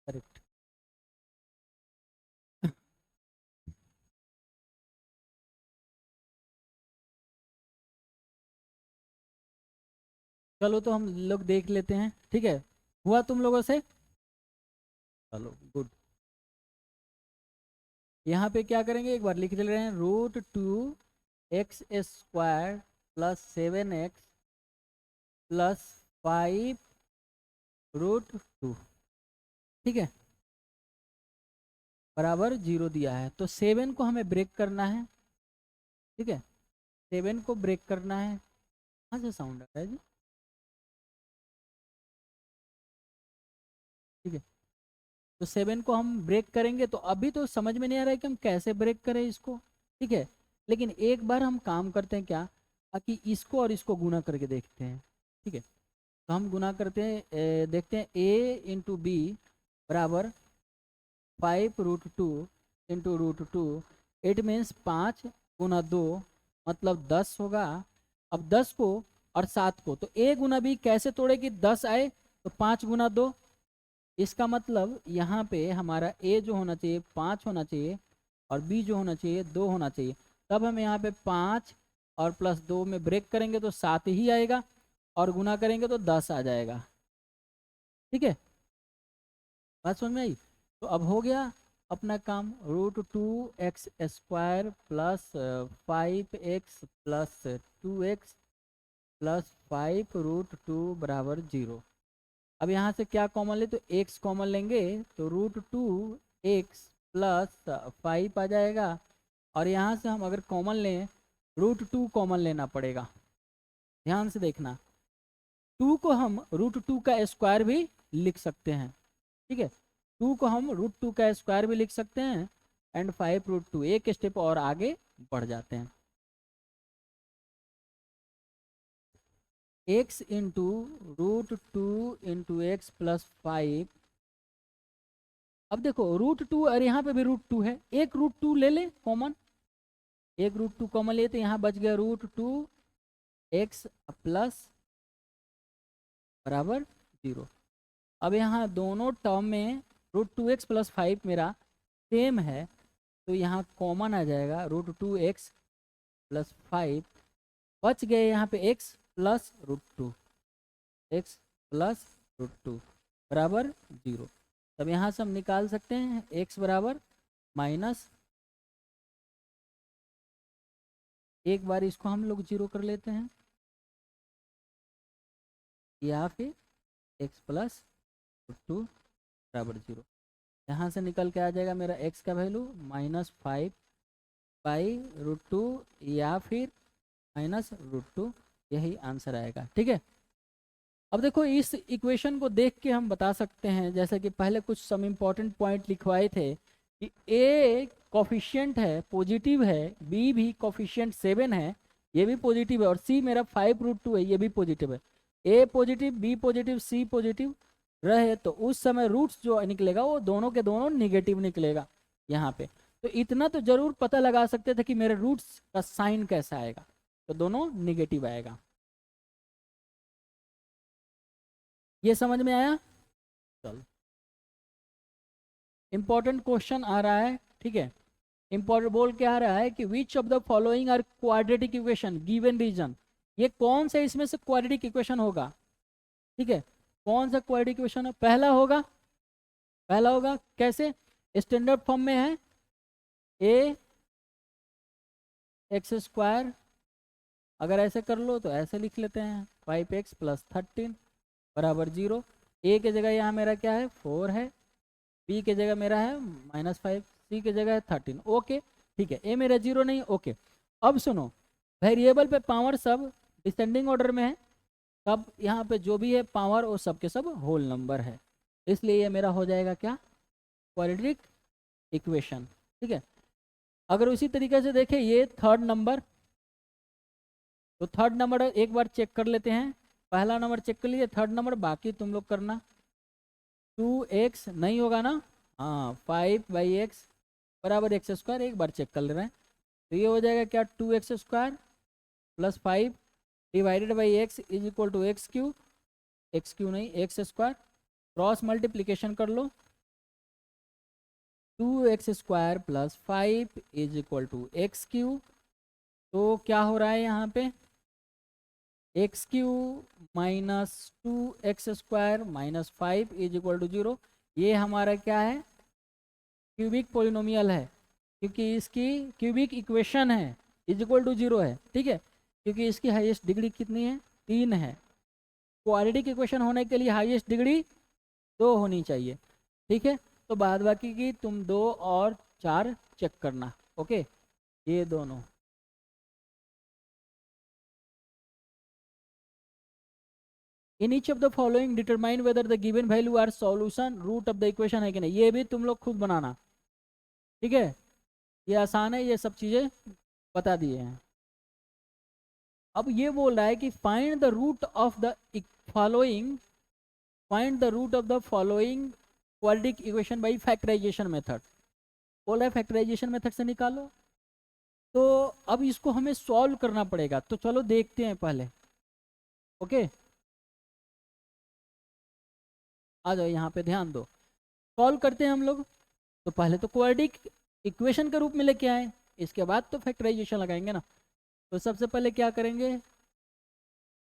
करेक्ट। चलो तो हम लोग देख लेते हैं। ठीक है, हुआ तुम लोगों से, चलो गुड। यहाँ पे क्या करेंगे, एक बार लिख ले रहे हैं, √2 x square plus 7x plus 5√2, ठीक है, बराबर 0 दिया है। तो 7 को हमें ब्रेक करना है, ठीक है, 7 को ब्रेक करना है। कहाँ से साउंड आ रहा है जी? ठीक है, तो 7 को हम ब्रेक करेंगे। तो अभी तो समझ में नहीं आ रहा है कि हम कैसे ब्रेक करें इसको, ठीक है, लेकिन एक बार हम काम करते हैं क्या, कि इसको और इसको गुना करके देखते हैं, ठीक है। तो हम गुना करते हैं, देखते हैं a × b बराबर 5√2 × √2, इट मीन्स 5 × 2 मतलब 10 होगा। अब 10 को और 7 को, तो a × b कैसे तोड़े कि 10 आए, तो 5 × 2, इसका मतलब यहाँ पे हमारा a जो होना चाहिए 5 होना चाहिए और b जो होना चाहिए 2 होना चाहिए। तब हम यहाँ पे 5 और प्लस 2 में ब्रेक करेंगे तो 7 ही आएगा, और गुना करेंगे तो 10 आ जाएगा, ठीक है, बात समझ में आई। तो अब हो गया अपना काम, √2x² plus 5x plus 2x plus 5√2 बराबर 0। अब यहाँ से क्या कॉमन ले, तो x कॉमन लेंगे तो √2x प्लस 5 आ जाएगा, और यहाँ से हम अगर कॉमन लें √2 कॉमन लेना पड़ेगा। ध्यान से देखना, 2 को हम √2 का स्क्वायर भी लिख सकते हैं, ठीक है, 2 को हम √2 का स्क्वायर भी लिख सकते हैं, एंड 5√2 एक स्टेप और आगे बढ़ जाते हैं। x × √2 × x plus 5। अब देखो √2 और यहाँ पे भी √2 है, एक √2 ले ले कॉमन, एक √2 कॉमन लिए तो यहाँ बच गया √2x प्लस बराबर 0। अब यहाँ दोनों टर्म में √2x प्लस 5 मेरा सेम है, तो यहाँ कॉमन आ जाएगा √2x प्लस 5, बच गए यहाँ पे x प्लस √2, x प्लस √2 बराबर 0। तब यहाँ से हम निकाल सकते हैं x बराबर माइनस, एक बार इसको हम लोग 0 कर लेते हैं, या फिर x प्लस √2 बराबर 0। यहाँ से निकल के आ जाएगा मेरा x का वैल्यू -5/√2 या फिर -√2, यही आंसर आएगा, ठीक है। अब देखो इस इक्वेशन को देख के हम बता सकते हैं, जैसे कि पहले कुछ सम इम्पॉर्टेंट पॉइंट लिखवाए थे कि a कोफिशिएंट है पॉजिटिव है, b भी कोफिशिएंट 7 है ये भी पॉजिटिव है, और c मेरा 5√2 है ये भी पॉजिटिव है। a positive, b positive, c positive रहे तो उस समय रूट्स जो निकलेगा वो दोनों के दोनों निगेटिव निकलेगा यहाँ पे। तो इतना तो जरूर पता लगा सकते थे कि मेरे रूट्स का साइन कैसा आएगा, तो दोनों निगेटिव आएगा। ये समझ में आया? चलो इंपॉर्टेंट क्वेश्चन आ रहा है, ठीक है, इंपॉर्टेंट बोल के आ रहा है कि which of the following are quadratic equation given reason, ये कौन से इसमें से क्वाड्रेटिक इक्वेशन होगा, ठीक है, कौन सा क्वाड्रेटिक इक्वेशन है, पहला होगा कैसे, स्टैंडर्ड फॉर्म में है ax², अगर ऐसे कर लो तो ऐसे लिख लेते हैं 5x प्लस 13 बराबर 0। a की जगह यहाँ मेरा क्या है 4 है, b की जगह मेरा है -5, c की जगह है 13, ओके ठीक है, a मेरा 0 नहीं, ओके। अब सुनो वेरिएबल पे पावर सब डिसेंडिंग ऑर्डर में है, तब यहाँ पे जो भी है पावर वो सब के सब होल नंबर है, इसलिए ये मेरा हो जाएगा क्या क्वाड्रेटिक इक्वेशन, ठीक है। अगर उसी तरीके से देखें ये थर्ड नंबर, तो थर्ड नंबर एक बार चेक कर लेते हैं, पहला नंबर चेक कर लीजिए, थर्ड नंबर बाकी तुम लोग करना। 2x नहीं होगा ना, हाँ 5/x बराबर x², एक बार चेक कर ले रहे हैं, तो ये हो जाएगा क्या 2x² plus 5 divided by x is equal to x³ नहीं x², क्रॉस मल्टीप्लीकेशन कर लो, 2x² plus 5 is equal to x³, तो क्या हो रहा है यहाँ पे x³ minus 2x² minus 5 is equal to 0, ये हमारा क्या है क्यूबिक पोलिनोमियल है, क्योंकि इसकी क्यूबिक इक्वेशन है, इज इक्वल टू 0 है, ठीक है, क्योंकि इसकी हाईएस्ट डिग्री कितनी है, 3 है। क्वाड्रेटिक इक्वेशन होने के लिए हाईएस्ट डिग्री 2 होनी चाहिए, ठीक है। तो बाद बाकी की तुम 2 और 4 चेक करना, ओके, ये दोनों। In each of the following determine whether the given value are solution root of the equation है कि नहीं, ये भी तुम लोग खुद बनाना, ठीक है। ये आसान है, ये सब चीज़ें बता दिए हैं। अब ये बोल रहा है कि find the root of the following, find the root of the following quadratic equation by factorisation method. बोल रहा है फैक्टराइजेशन मेथड से निकालो। तो अब इसको हमें सॉल्व करना पड़ेगा, तो चलो देखते हैं पहले, ओके। आ जाओ यहाँ पे, ध्यान दो, सॉल्व करते हैं हम लोग। तो पहले तो क्वाड्रेटिक इक्वेशन के रूप में लेके आए, इसके बाद तो फैक्टराइजेशन लगाएंगे ना। तो सबसे पहले क्या करेंगे,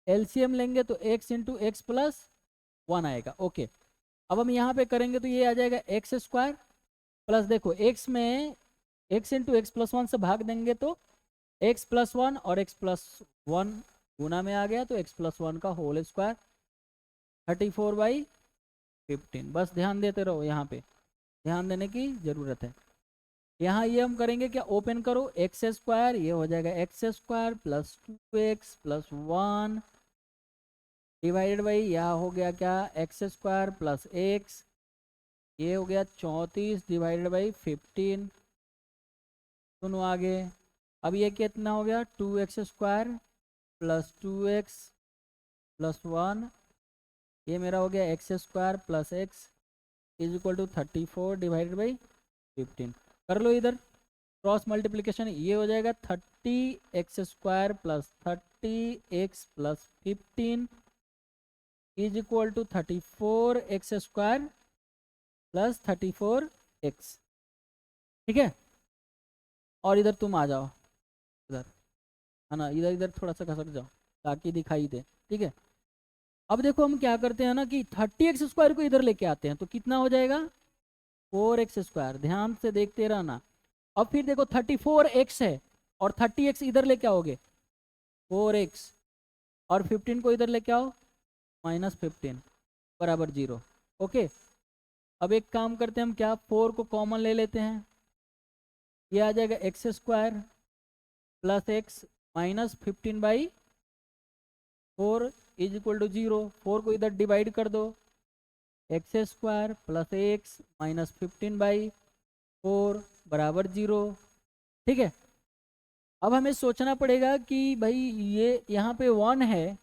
एलसीएम लेंगे, तो x इंटू एक्स प्लस 1 आएगा, ओके। अब हम यहाँ पे करेंगे तो ये आ जाएगा एक्स स्क्वायर प्लस, देखो x में x इंटू एक्स प्लस 1 से भाग देंगे तो x प्लस 1 और x प्लस 1 गुना में आ गया, तो x प्लस 1 का होल स्क्वायर 34/15। बस ध्यान देते रहो, यहाँ पे ध्यान देने की ज़रूरत है। यहाँ ये हम करेंगे क्या, ओपन करो, एक्स स्क्वायर, ये हो जाएगा X square plus 2x plus 1 divided by, यहाँ हो गया क्या, एक्स स्क्वायर प्लस x, ये हो गया 34 डिवाइडेड बाई 15, दोनों आगे। अब ये कितना हो गया, 2x square plus 2x plus 1, ये मेरा हो गया X square plus x is equal to 34 divided by 15। कर लो इधर क्रॉस मल्टीप्लिकेशन, ये हो जाएगा 30x square plus 30x plus 15 is equal to 34x square plus 34x, ठीक है। और इधर तुम आ जाओ, इधर है ना, इधर इधर थोड़ा सा खसक जाओ ताकि दिखाई दे, ठीक है। अब देखो हम क्या करते हैं ना कि 30x स्क्वायर को इधर लेके आते हैं, तो कितना हो जाएगा, 4x स्क्वायर, ध्यान से देखते रहना। अब फिर देखो 34x है और 30x इधर लेके आओगे 4x, और 15 को इधर लेके आओ -15 बराबर 0, ओके। अब एक काम करते हैं हम, क्या 4 को कॉमन ले लेते हैं, ये आ जाएगा X square plus X minus 15/4 is equal to 0। 4 को इधर डिवाइड कर दो, X square plus X minus 15/4 बराबर 0, ठीक है। अब हमें सोचना पड़ेगा कि भाई ये यहाँ पे 1 है,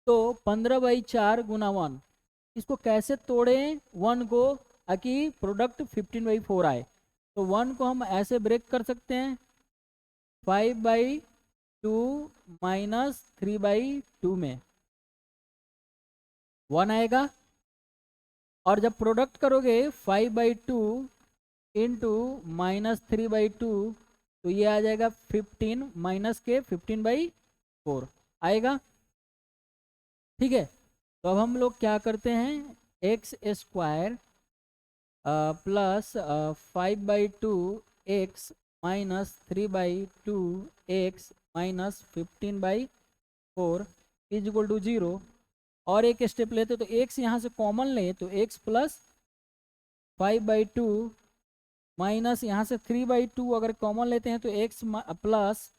तो 15/4 गुना 1, इसको कैसे तोड़ें 1 को, ताकि प्रोडक्ट 15/4 आए। तो 1 को हम ऐसे ब्रेक कर सकते हैं, 5/2 माइनस 3/2 में 1 आएगा, और जब प्रोडक्ट करोगे 5/2 इंटू माइनस 3/2, तो ये आ जाएगा 15 माइनस के 15/4 आएगा, ठीक है। तो अब हम लोग क्या करते हैं, X square plus 5/2 X minus 3/2 X minus 15/4 is equal to 0। और एक स्टेप लेते तो एक्स यहाँ से कॉमन ले, तो एक्स प्लस 5/2 माइनस यहाँ से 3/2 अगर कॉमन लेते हैं तो एक्स प्लस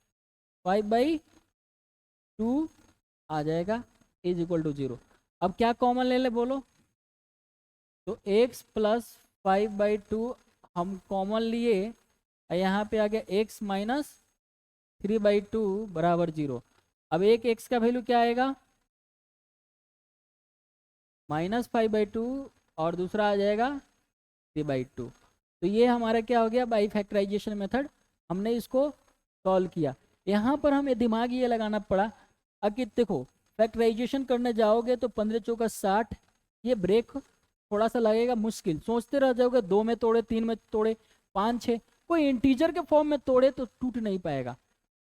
5/2 आ जाएगा इज इक्वल टू 0। अब क्या कॉमन ले ले बोलो, तो x प्लस 5/2 हम कॉमन लिए, यहाँ पे आ गया x माइनस 3/2 बराबर 0। अब एक x का वैल्यू क्या आएगा, -5/2, और दूसरा आ जाएगा 3/2। तो ये हमारा क्या हो गया, बाई फैक्टराइजेशन मेथड हमने इसको सॉल्व किया। यहाँ पर हमें दिमाग ये लगाना पड़ा, अगर देखो फैक्टराइजेशन करने जाओगे तो 15 चौका 60, ये ब्रेक थोड़ा सा लगेगा मुश्किल, सोचते रह जाओगे 2 में तोड़े, 3 में तोड़े, 5 6, कोई इंटीजर के फॉर्म में तोड़े तो टूट नहीं पाएगा।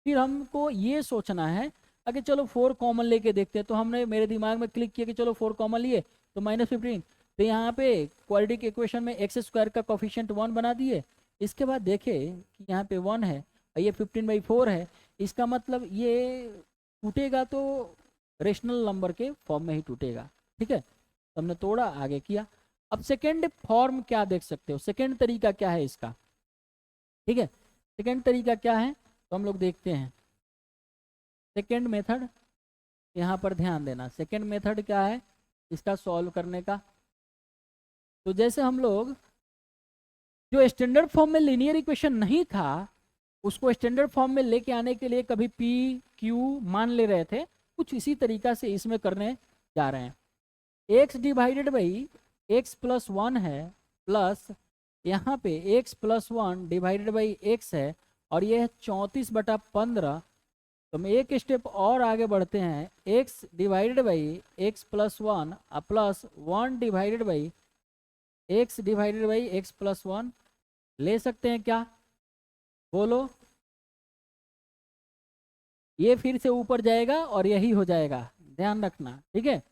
फिर हमको ये सोचना है, अगर चलो 4 कॉमन लेके देखते हैं, तो हमने मेरे दिमाग में क्लिक किया कि चलो 4 कॉमन लिए तो -15, तो यहाँ पे क्वाड्रेटिक इक्वेशन में एक्स स्क्वायर का कोफिशिएंट 1 बना दिए। इसके बाद देखे कि यहाँ पे 1 है और ये 15/4 है, इसका मतलब ये टूटेगा तो रेशनल नंबर के फॉर्म में ही टूटेगा। ठीक है, तो हमने तोड़ा, आगे किया। अब सेकेंड फॉर्म क्या देख सकते हो, सेकेंड तरीका क्या है इसका। ठीक है, सेकेंड तरीका क्या है तो हम लोग देखते हैं। सेकेंड मेथड, यहाँ पर ध्यान देना, सेकेंड मेथड क्या है इसका सॉल्व करने का। तो जैसे हम लोग जो स्टैंडर्ड फॉर्म में लीनियर इक्वेशन नहीं था उसको स्टैंडर्ड फॉर्म में लेके आने के लिए कभी पी क्यू मान ले रहे थे, कुछ इसी तरीका से इसमें करने जा रहे हैं। X divided by X plus one है, प्लस यहाँ पे x plus one divided by x है, और ये है 34/15। तो हम एक स्टेप और आगे बढ़ते हैं, x divided by X plus one plus one divided by X plus one ले सकते हैं क्या, बोलो। ये फिर से ऊपर जाएगा और यही हो जाएगा, ध्यान रखना। ठीक है,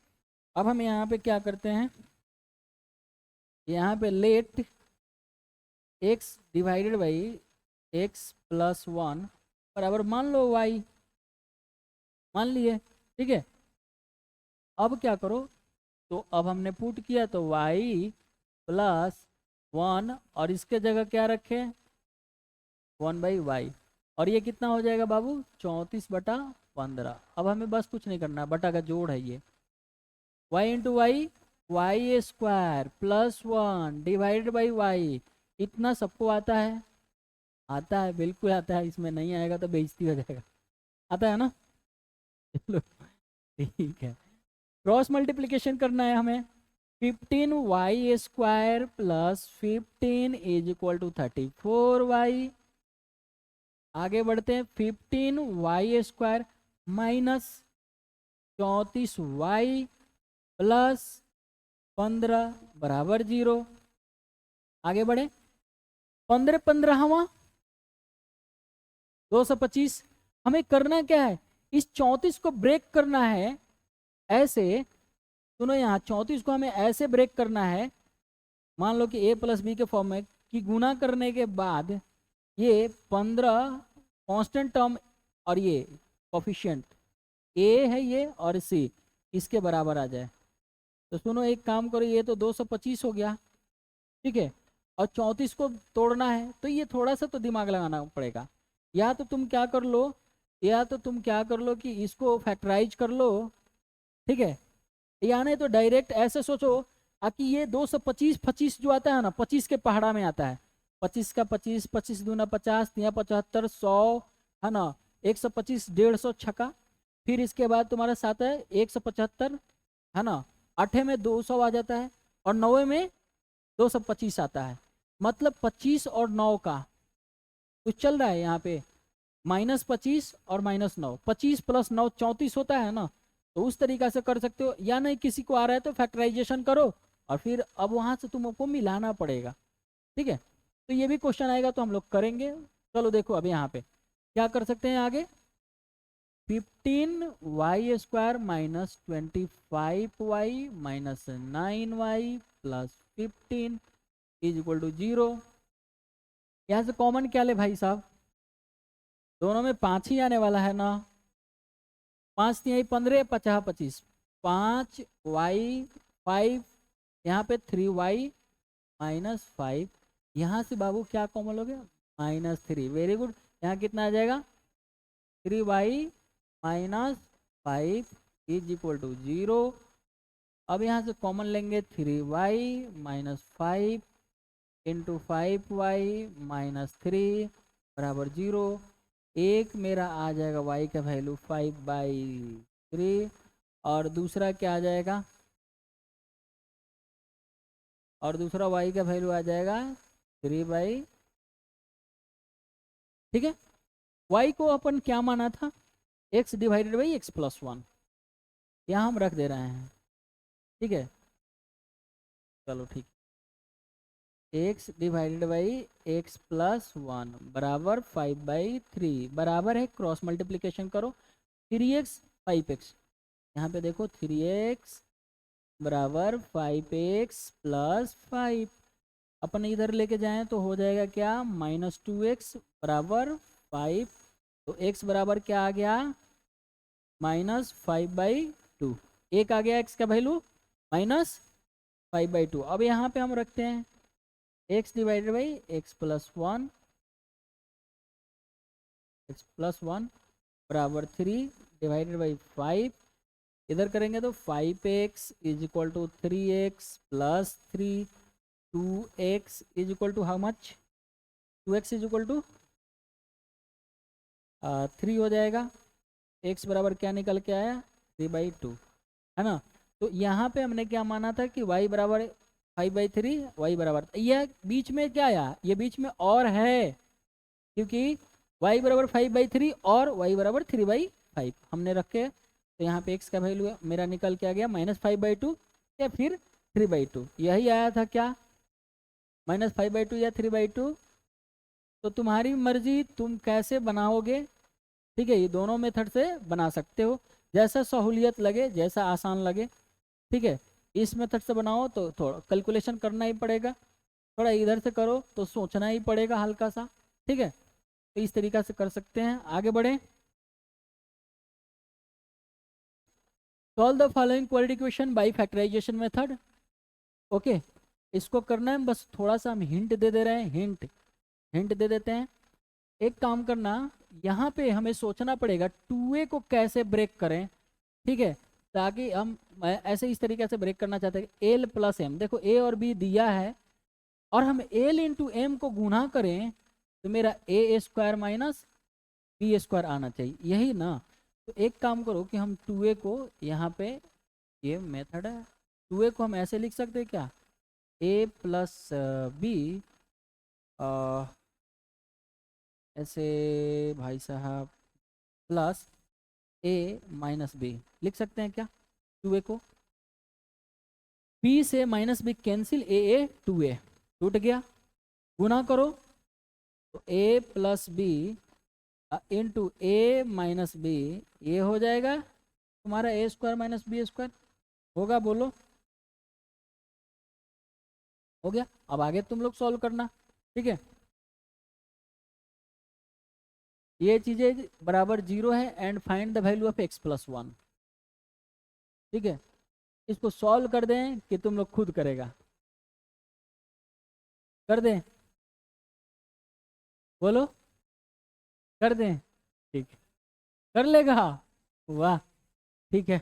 अब हम यहाँ पे क्या करते हैं, यहाँ पे let X divided by X plus one बराबर मान लो वाई, मान लिए। ठीक है, अब क्या करो, तो अब हमने पुट किया तो y प्लस वन, और इसके जगह क्या रखे 1/y, और ये कितना हो जाएगा बाबू 34/15। अब हमें बस कुछ नहीं करना, बटा का जोड़ है ये, y into Y square plus one divided by Y. इतना सबको आता है, आता है, बिल्कुल आता है, इसमें नहीं आएगा तो बेइज्जती हो जाएगा। आता है ना, चलो ठीक है। क्रॉस मल्टीप्लिकेशन करना है हमें, 15y square plus 15 is equal to 34y। आगे बढ़ते हैं, 15y square minus 34y plus 15 बराबर 0। आगे बढ़े, 15 225। हमें करना क्या है, इस 34 को ब्रेक करना है ऐसे, सुनो यहाँ 34 को हमें ऐसे ब्रेक करना है, मान लो कि a प्लस बी के फॉर्म में, कि गुना करने के बाद ये 15 कांस्टेंट टर्म और ये कोफिशिएंट a है ये और c इसके बराबर आ जाए। तो सुनो एक काम करो, ये तो 225 हो गया, ठीक है, और 34 को तोड़ना है तो ये थोड़ा सा तो दिमाग लगाना पड़ेगा। या तो तुम क्या कर लो, कि इसको फैक्टराइज कर लो, ठीक है, या नहीं तो डायरेक्ट ऐसे सोचो कि ये 225 जो आता है ना, 25 के पहाड़ा में आता है, 25 का 25, 25 दूना 50, या 75, 100 है ना, 125, 150 छक्का, फिर इसके बाद तुम्हारे साथ है 175 है ना, 8 में 200 आ जाता है, और 9 में 225 आता है। मतलब 25 और 9 का कुछ चल रहा है यहाँ पे, -25 और -9, 25 प्लस 9 34 होता है ना। तो उस तरीका से कर सकते हो, या नहीं किसी को आ रहा है तो फैक्टराइजेशन करो, और फिर अब वहाँ से तुमको मिलाना पड़ेगा। ठीक है, तो ये भी क्वेश्चन आएगा तो हम लोग करेंगे। चलो देखो अब यहाँ पे क्या कर सकते हैं आगे, 15y square minus 25y minus 9y plus 15 is equal to 0। यहाँ से कॉमन क्या ले भाई साहब, दोनों में 5 ही आने वाला है ना, 5 तिहाई 15, 50 25, 5y 5, यहाँ पे 3y माइनस 5, यहाँ से बाबू क्या कॉमन हो गया -3, वेरी गुड। यहाँ कितना आ जाएगा 3y minus 5 is equal to 0। अब यहाँ से कॉमन लेंगे 3y minus 5 into 5y minus 3 बराबर 0। एक मेरा आ जाएगा y का वैल्यू 5/3, और दूसरा क्या आ जाएगा, और दूसरा y का वैल्यू आ जाएगा 3/, ठीक है। y को अपन क्या माना था, x divided by X plus one, यहाँ हम रख दे रहे हैं, ठीक है। चलो ठीक, x divided by X plus one बराबर 5/3 बराबर है, क्रॉस मल्टीप्लिकेशन करो, 3x 5x, यहाँ पे देखो 3x बराबर 5x प्लस 5, अपन इधर लेके जाएं तो हो जाएगा क्या -2x बराबर 5 तो x बराबर क्या आ गया, -5/2। एक आ गया x का वैल्यू -5/2। अब यहाँ पे हम रखते हैं x divided by x plus one बराबर 3 डिवाइडेड बाई 5। इधर करेंगे तो 5x is equal to 3x plus 3, 2x is equal to how much, 2x is equal to 3 हो जाएगा। x बराबर क्या निकल के आया, 3/2, है ना। तो यहाँ पे हमने क्या माना था कि y बराबर 5/3, y बराबर, यह बीच में क्या आया, ये बीच में और है, क्योंकि y बराबर 5/3 और y बराबर 3/5 हमने रखे। तो यहाँ पे x का वैल्यू मेरा निकल के आ गया -5/2 या फिर 3/2, यही आया था क्या, -5/2 या 3/2। तो तुम्हारी मर्जी, तुम कैसे बनाओगे, ठीक है। ये दोनों मेथड से बना सकते हो, जैसा सहूलियत लगे, जैसा आसान लगे, ठीक है। इस मेथड से बनाओ तो थोड़ा कैलकुलेशन करना ही पड़ेगा, थोड़ा इधर से करो तो सोचना ही पड़ेगा हल्का सा, ठीक है। तो इस तरीका से कर सकते हैं। आगे बढ़ें। Solve the following quadratic equation by factorisation method. Okay, इसको करना है, बस थोड़ा सा हम हिंट दे रहे हैं, हिंट दे देते हैं। एक काम करना, यहाँ पे हमें सोचना पड़ेगा 2a को कैसे ब्रेक करें, ठीक है। ताकि हम ऐसे इस तरीके से ब्रेक करना चाहते हैं, l प्लस m, देखो a और b दिया है और हम l इंटू m को गुना करें तो मेरा a square minus b square आना चाहिए, यही ना। तो एक काम करो कि हम 2a को यहाँ पे, ये मेथड है, 2a को हम ऐसे लिख सकते हैं क्या, a प्लस b, ऐसे भाई साहब, प्लस a माइनस b लिख सकते हैं क्या 2a को। b से minus b cancel, a 2a टूट गया, गुना करो तो a plus b into a minus b, ये हो जाएगा तुम्हारा a square minus b square, होगा, बोलो, हो गया। अब आगे तुम लोग सॉल्व करना, ठीक है। ये चीजें बराबर 0 है and find the value of x plus 1, ठीक है। इसको सॉल्व कर दें कि तुम लोग खुद करेगा, कर दें, बोलो, कर दें, ठीक, कर लेगा, वाह, ठीक है।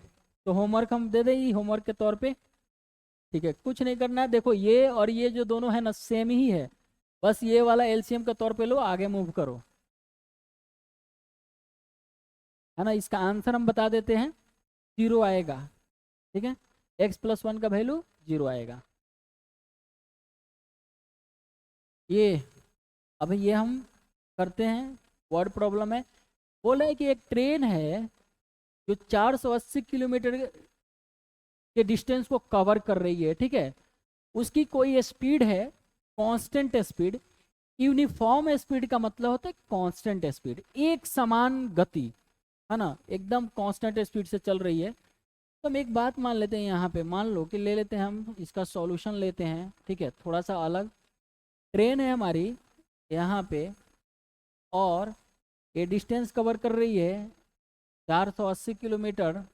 तो होमवर्क हम दे दें होमवर्क के तौर पे, ठीक है। कुछ नहीं करना है, देखो ये और ये जो दोनों है ना सेम ही है, बस ये वाला एलसीएम के तौर पे लो, आगे मूव करो, है ना। इसका आंसर हम बता देते हैं, 0 आएगा, ठीक है। x प्लस 1 का वैल्यू 0 आएगा। ये अभी ये हम करते हैं, वर्ड प्रॉब्लम है। बोला है कि एक ट्रेन है जो 480 किलोमीटर के डिस्टेंस को कवर कर रही है, ठीक है। उसकी कोई स्पीड है, कांस्टेंट स्पीड। यूनिफॉर्म स्पीड का मतलब होता है कांस्टेंट स्पीड, एक समान गति, है ना, एकदम कांस्टेंट स्पीड से चल रही है। तो हम एक बात मान लेते हैं, यहाँ पे मान लो कि ले लेते हैं, हम इसका सॉल्यूशन लेते हैं, ठीक है, थोड़ा सा अलग। ट्रेन है हमारी यहाँ पे और ये डिस्टेंस कवर कर रही है 480 किलोमीटर,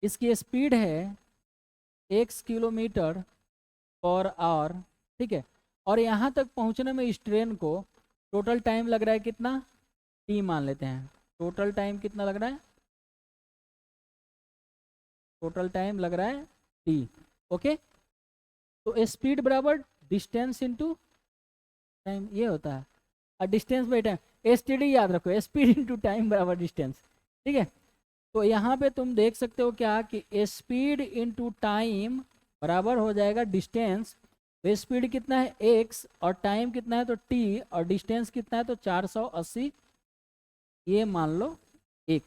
इसकी स्पीड है 1 किलोमीटर पर आवर, ठीक है। और यहाँ तक पहुँचने में इस ट्रेन को टोटल टाइम लग रहा है कितना, t मान लेते हैं। टोटल टाइम कितना लग रहा है, टोटल टाइम लग रहा है t, ओके। तो स्पीड बराबर डिस्टेंस इनटू टाइम, ये होता है। और डिस्टेंस बाई टाइम, एसटीडी याद रखो, स्पीड इनटू टाइम बराबर डिस्टेंस, ठीक है। तो यहाँ पे तुम देख सकते हो क्या कि स्पीड इनटू टाइम बराबर हो जाएगा डिस्टेंस। तो स्पीड कितना है x और टाइम कितना है तो t और डिस्टेंस कितना है तो 480, ये मान लो 1,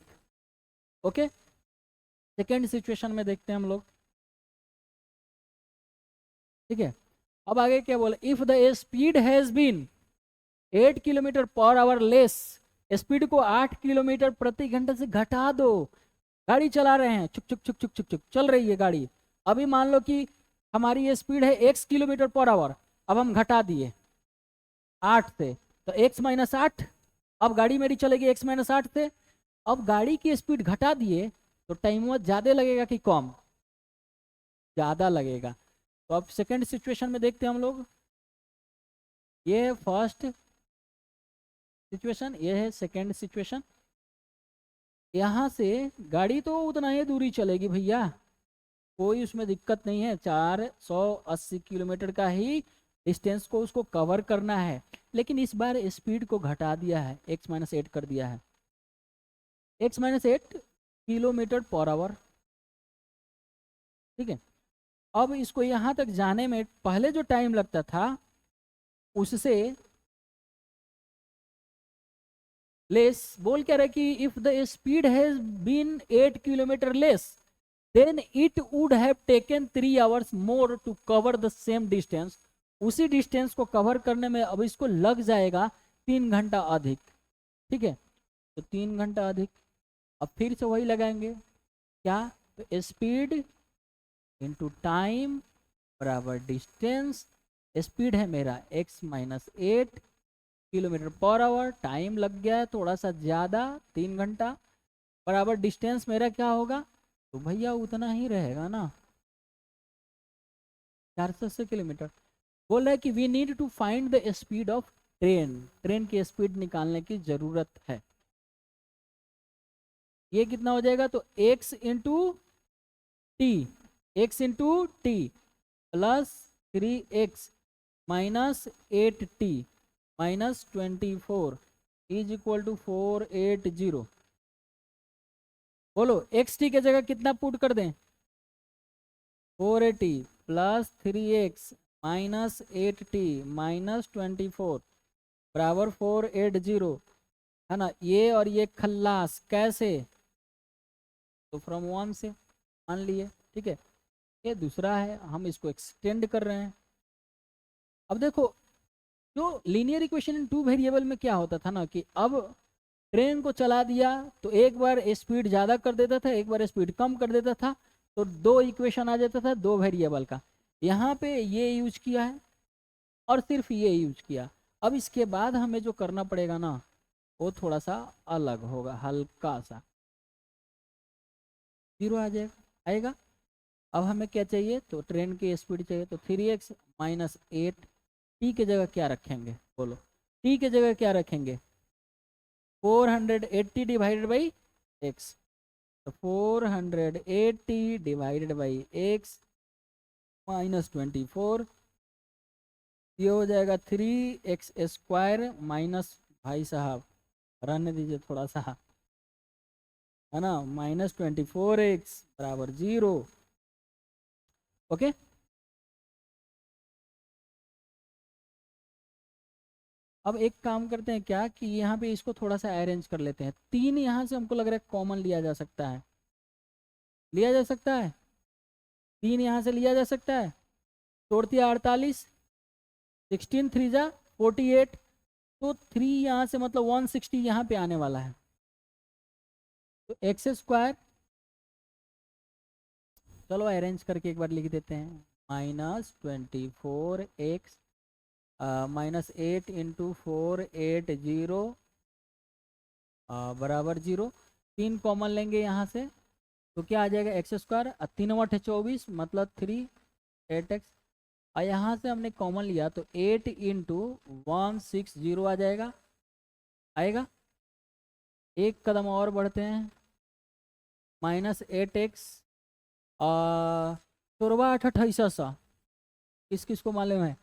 ओके। सेकेंड सिचुएशन में देखते हैं हम लोग, ठीक है। अब आगे क्या बोला, if the speed has been 8 kilometre per hour less, speed को 8 किलोमीटर प्रति घंटे से घटा दो। गाड़ी चला रहे हैं, चुक चुक चुक चुक चुक चुक चल रही है गाड़ी। अभी मान लो कि हमारी ये स्पीड है x किलोमीटर पर आवर, अब हम घटा दिए 8 से, तो x माइनस 8 अब गाड़ी मेरी चलेगी x-8 से। अब गाड़ी की स्पीड घटा दिए तो टाइम ज़्यादा लगेगा कि कम? ज़्यादा लगेगा। तो अब सेकेंड सिचुएशन में देखते हैं हम लोग। ये है फर्स्ट सिचुएशन, ये है सेकेंड सिचुएशन। यहाँ से गाड़ी तो उतना ही दूरी चलेगी भैया, कोई उसमें दिक्कत नहीं है, 480 किलोमीटर का ही डिस्टेंस को उसको कवर करना है। लेकिन इस बार स्पीड को घटा दिया है, x-8 कर दिया है, x-8 किलोमीटर पर आवर। ठीक है, अब इसको यहाँ तक जाने में पहले जो टाइम लगता था उससे लेस। बोल क्या रहा कि if the speed has been 8 kilometre less then it would have taken 3 hours more to cover the same distance. उसी डिस्टेंस को कवर करने में अब इसको लग जाएगा 3 घंटा अधिक। ठीक है, तो 3 घंटा अधिक। अब फिर से वही लगाएंगे, क्या? तो स्पीड इंटू टाइम बराबर डिस्टेंस। स्पीड है मेरा x-8 kilometre per our, time लग गया है थोड़ा सा ज़्यादा 3 घंटा, बराबर डिस्टेंस मेरा क्या होगा? तो भैया उतना ही रहेगा ना, 480 किलोमीटर। बोल रहा है कि we need to find the speed of train, train की स्पीड निकालने की ज़रूरत है। ये कितना हो जाएगा? तो x into T, x into T plus 3x minus 8t minus 24 is equal to 480। बोलो xt के जगह कितना पुट कर दें? 480 plus 3x minus 8t minus 24 बराबर 480 है ना। ये और ये खल्लास कैसे? तो फ्रॉम 1 से मान लिए। ठीक है, ये दूसरा है, हम इसको एक्सटेंड कर रहे हैं। अब देखो, जो लीनियर इक्वेशन इन 2 वेरिएबल में क्या होता था ना कि अब ट्रेन को चला दिया तो एक बार स्पीड ज़्यादा कर देता था, एक बार स्पीड कम कर देता था, तो 2 इक्वेशन आ जाता था 2 वेरिएबल का। यहाँ पे ये यूज किया है और सिर्फ ये यूज किया। अब इसके बाद हमें जो करना पड़ेगा ना वो थोड़ा सा अलग होगा, हल्का सा 0 आ जाएगा, आएगा। अब हमें क्या चाहिए? तो ट्रेन की स्पीड चाहिए, तो 3x माइनस 8। टी के जगह क्या रखेंगे? बोलो, टी के जगह क्या रखेंगे? 480 डिवाइडेड बाई एक्स, तो 480 डिवाइडेड बाई एक्स माइनस 24, ये हो जाएगा 3x स्क्वायर माइनस, भाई साहब रहने दीजिए थोड़ा सा, है ना, माइनस 24x बराबर 0। ओके, अब एक काम करते हैं क्या कि यहाँ पे इसको थोड़ा सा अरेंज कर लेते हैं। 3 यहाँ से हमको लग रहा है कॉमन लिया जा सकता है, लिया जा सकता है, 3 यहाँ से लिया जा सकता है। तोड़ती 48, 16 3 जा 48, तो 3 यहाँ से मतलब 160 यहाँ पे आने वाला है। तो एक्स स्क्वायर, चलो अरेंज करके एक बार लिख देते हैं, माइनस 24x माइनस 8 इंटू 480 बराबर 0। 3 कॉमन लेंगे यहाँ से तो क्या आ जाएगा? एक्स स्क्वायर, 3 8 24 मतलब 3 8x, और यहाँ से हमने कॉमन लिया तो 8 इंटू 160 आ जाएगा, आएगा। एक कदम और बढ़ते हैं, माइनस 8x 16 8 28, किस किस को मालूम है?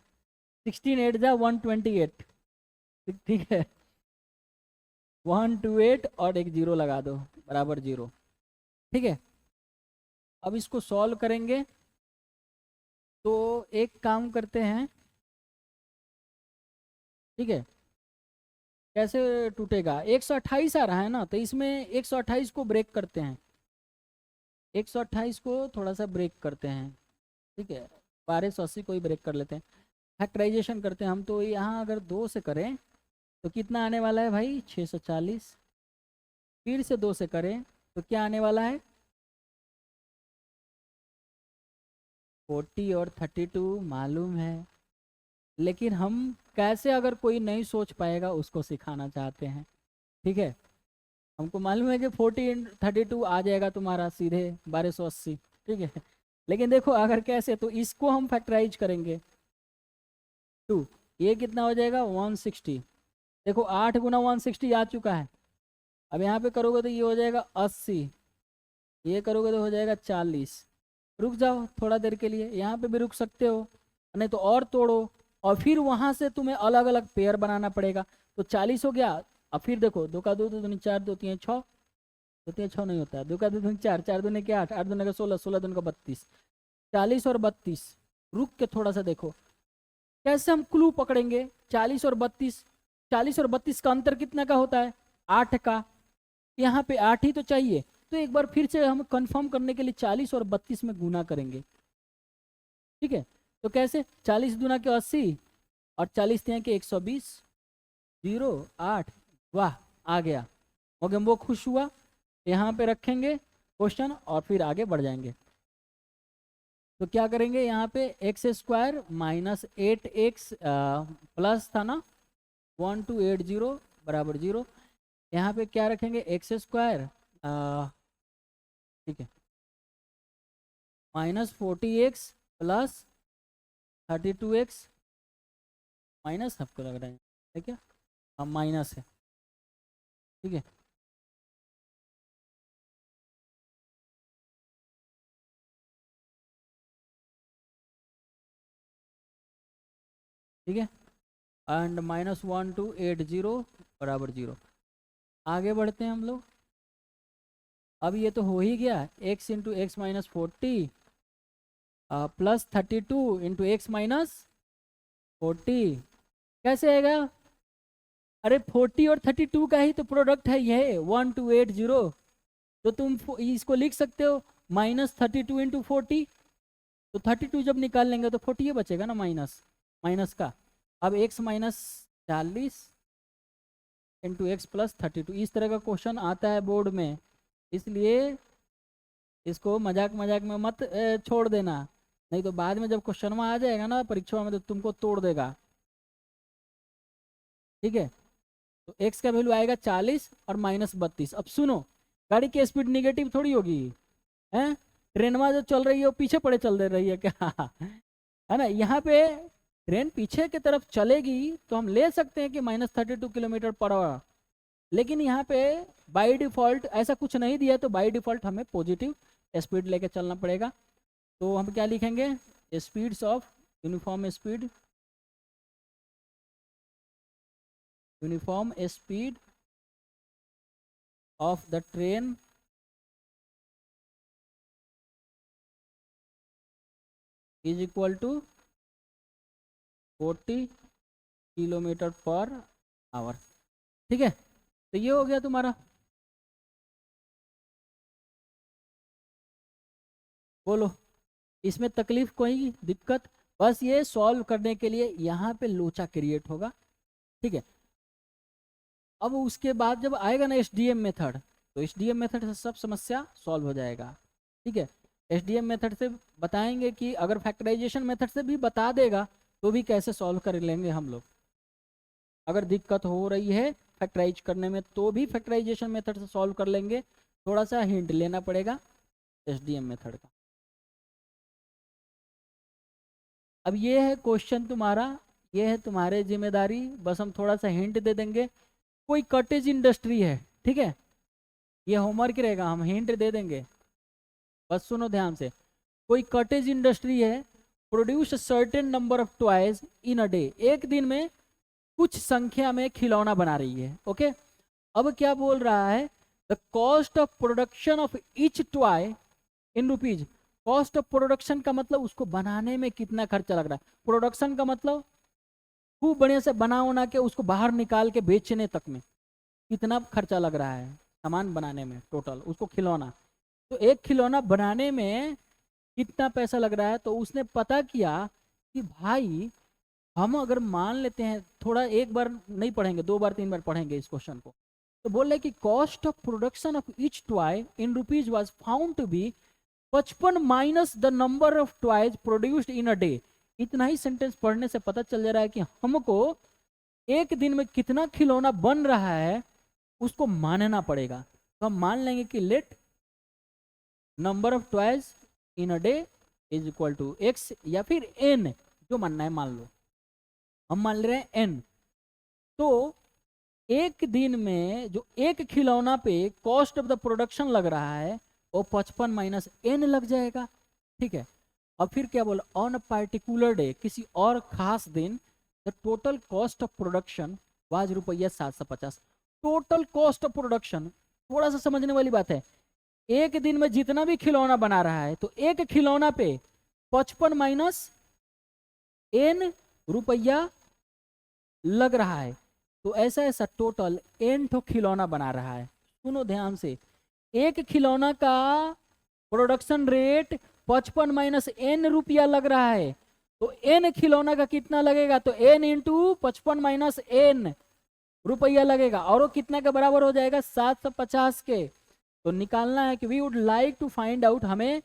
16 8 जा 128, ठीक है, 128 और एक 0 लगा दो बराबर 0। ठीक है, अब इसको सॉल्व करेंगे तो एक काम करते हैं। ठीक है, कैसे टूटेगा? 128 आ रहा है ना, तो इसमें 128 को ब्रेक करते हैं, 128 को थोड़ा सा ब्रेक करते हैं। ठीक है, 1280 को ही ब्रेक कर लेते हैं, फैक्टराइजेशन करते हैं हम। तो यहाँ अगर 2 से करें तो कितना आने वाला है भाई? 640। फिर से 2 से करें तो क्या आने वाला है? 40 और 32 मालूम है, लेकिन हम कैसे, अगर कोई नहीं सोच पाएगा उसको सिखाना चाहते हैं। ठीक है, हमको मालूम है कि 40 32 आ जाएगा तुम्हारा सीधे 1280, ठीक है। लेकिन देखो अगर कैसे, तो इसको हम फैक्टराइज करेंगे 2, ये कितना हो जाएगा 160। देखो 8 गुना 160 आ चुका है। अब यहाँ पे करोगे तो ये हो जाएगा 80, ये करोगे तो हो जाएगा 40। रुक जाओ थोड़ा देर के लिए, यहाँ पे भी रुक सकते हो, नहीं तो और तोड़ो, और फिर वहां से तुम्हें अलग अलग पेयर बनाना पड़ेगा। तो 40 हो गया। अब फिर देखो 2 का 2 तो दूनी 4, 2 3 6, 2 3 6 नहीं होता है, 2 का 2 दूनी 4, 4 दूनी के 8, 8 दूनी का 16, 16 दूनी का 32, 40 और 32। रुक के थोड़ा सा देखो कैसे हम क्लू पकड़ेंगे। 40 और 32, 40 और 32 का अंतर कितना का होता है 8 का, यहाँ पे 8 ही तो चाहिए। तो एक बार फिर से हम कंफर्म करने के लिए 40 और 32 में गुना करेंगे, ठीक है। तो कैसे 40 दूना के 80 और 40 तिया के 120, 0 8, वाह आ गया। ओके वो खुश हुआ, यहाँ पे रखेंगे क्वेश्चन और फिर आगे बढ़ जाएंगे। तो क्या करेंगे यहाँ पे x square minus 8x plus था ना 1280 बराबर 0। यहाँ पे क्या रखेंगे एक्स स्क्वायर, ठीक है, minus 40x plus 32x, minus आपको लग रहा है क्या, हाँ माइनस है, ठीक है। ठीक है, एंड माइनस 1280 बराबर 0। आगे बढ़ते हैं हम लोग। अब ये तो हो ही गया, x into x minus 40 plus 32 into x minus 40, कैसे आएगा। अरे 40 और 32 का ही तो प्रोडक्ट है ये 1280, तो तुम इसको लिख सकते हो माइनस 32 इंटू 40। तो 32 जब निकाल लेंगे तो 40 बचेगा ना माइनस माइनस का। अब x minus 40 into x plus 32, इस तरह का क्वेश्चन आता है बोर्ड में, इसलिए इसको मजाक मजाक में मत छोड़ देना, नहीं तो बाद में जब क्वेश्चन में आ जाएगा ना परीक्षा में तो तुमको तोड़ देगा, ठीक है। तो x का वैल्यू आएगा 40 और माइनस 32। अब सुनो, गाड़ी की स्पीड निगेटिव थोड़ी होगी, हैं ट्रेन में जो चल रही है वो पीछे पड़े चल दे रही है क्या है ना। यहाँ पे ट्रेन पीछे की तरफ चलेगी तो हम ले सकते हैं कि माइनस 32 किलोमीटर पर आवर, लेकिन यहाँ पे बाय डिफॉल्ट ऐसा कुछ नहीं दिया, तो बाय डिफॉल्ट हमें पॉजिटिव स्पीड लेके चलना पड़ेगा। तो हम क्या लिखेंगे, speeds of uniform speed, uniform speed of the train is equal to 40 kilometre per hour, ठीक है। तो ये हो गया तुम्हारा। बोलो इसमें तकलीफ कोई दिक्कत, बस ये सॉल्व करने के लिए यहाँ पे लोचा क्रिएट होगा, ठीक है। अब उसके बाद जब आएगा ना एसडीएम मेथड, तो एसडीएम मेथड से सब समस्या सॉल्व हो जाएगा, ठीक है। एसडीएम मेथड से बताएंगे कि अगर फैक्टराइजेशन मेथड से भी बता देगा तो भी कैसे सॉल्व कर लेंगे हम लोग। अगर दिक्कत हो रही है फैक्टराइज करने में तो भी फैक्टराइजेशन मेथड से सॉल्व कर लेंगे, थोड़ा सा हिंट लेना पड़ेगा एसडीएम मेथड का। अब ये है क्वेश्चन तुम्हारा, ये है तुम्हारे जिम्मेदारी, बस हम थोड़ा सा हिंट दे देंगे। कोई कॉटेज इंडस्ट्री है, ठीक है, ये होमवर्क रहेगा, हम हिंट दे देंगे, बस सुनो ध्यान से। कोई कॉटेज इंडस्ट्री है, produce certain number of toys in a day, एक दिन में कुछ संख्या में खिलौना बना रही है, ओके। अब क्या बोल रहा है, the cost of production of each toy in rupees. Cost of production का मतलब उसको बनाने में कितना खर्चा लग रहा है, प्रोडक्शन का मतलब खूब बढ़िया से बना उना के उसको बाहर निकाल के बेचने तक में कितना खर्चा लग रहा है सामान बनाने में टोटल, उसको खिलौना। तो एक खिलौना बनाने में कितना पैसा लग रहा है, तो उसने पता किया कि भाई हम अगर मान लेते हैं, थोड़ा एक बार नहीं पढ़ेंगे, 2 बार 3 बार पढ़ेंगे इस क्वेश्चन को। तो बोल रहे कि cost of production of each toy in rupees was found to be 55 minus the number of toys produced in a day. इतना ही सेंटेंस पढ़ने से पता चल जा रहा है कि हमको एक दिन में कितना खिलौना बन रहा है, उसको मानना पड़ेगा। तो हम मान लेंगे कि let number of toys in a day is equal to X, या फिर एन, जो मानना है मान लो, हम मान ले रहे हैं एन। तो एक दिन में जो एक खिलौना पे कॉस्ट ऑफ द प्रोडक्शन लग रहा है वो 55 माइनस एन लग जाएगा। ठीक है, अब फिर क्या बोला, ऑन अ पार्टिकुलर डे, किसी और खास दिन, the total cost of production was ₹750। Total cost of production, थोड़ा सा समझने वाली बात है, एक दिन में जितना भी खिलौना बना रहा है तो एक खिलौना पे 55 माइनस एन रुपया लग रहा है। तो ऐसा ऐसा टोटल एन ठो खिलौना बना रहा है। सुनो ध्यान से, एक खिलौना का प्रोडक्शन रेट 55 माइनस एन रुपया लग रहा है, तो एन खिलौना का कितना लगेगा, तो एन इंटू 55 माइनस एन रुपया लगेगा, और वो कितना के बराबर हो जाएगा, 750 के। तो निकालना है कि we would like to find out, हमें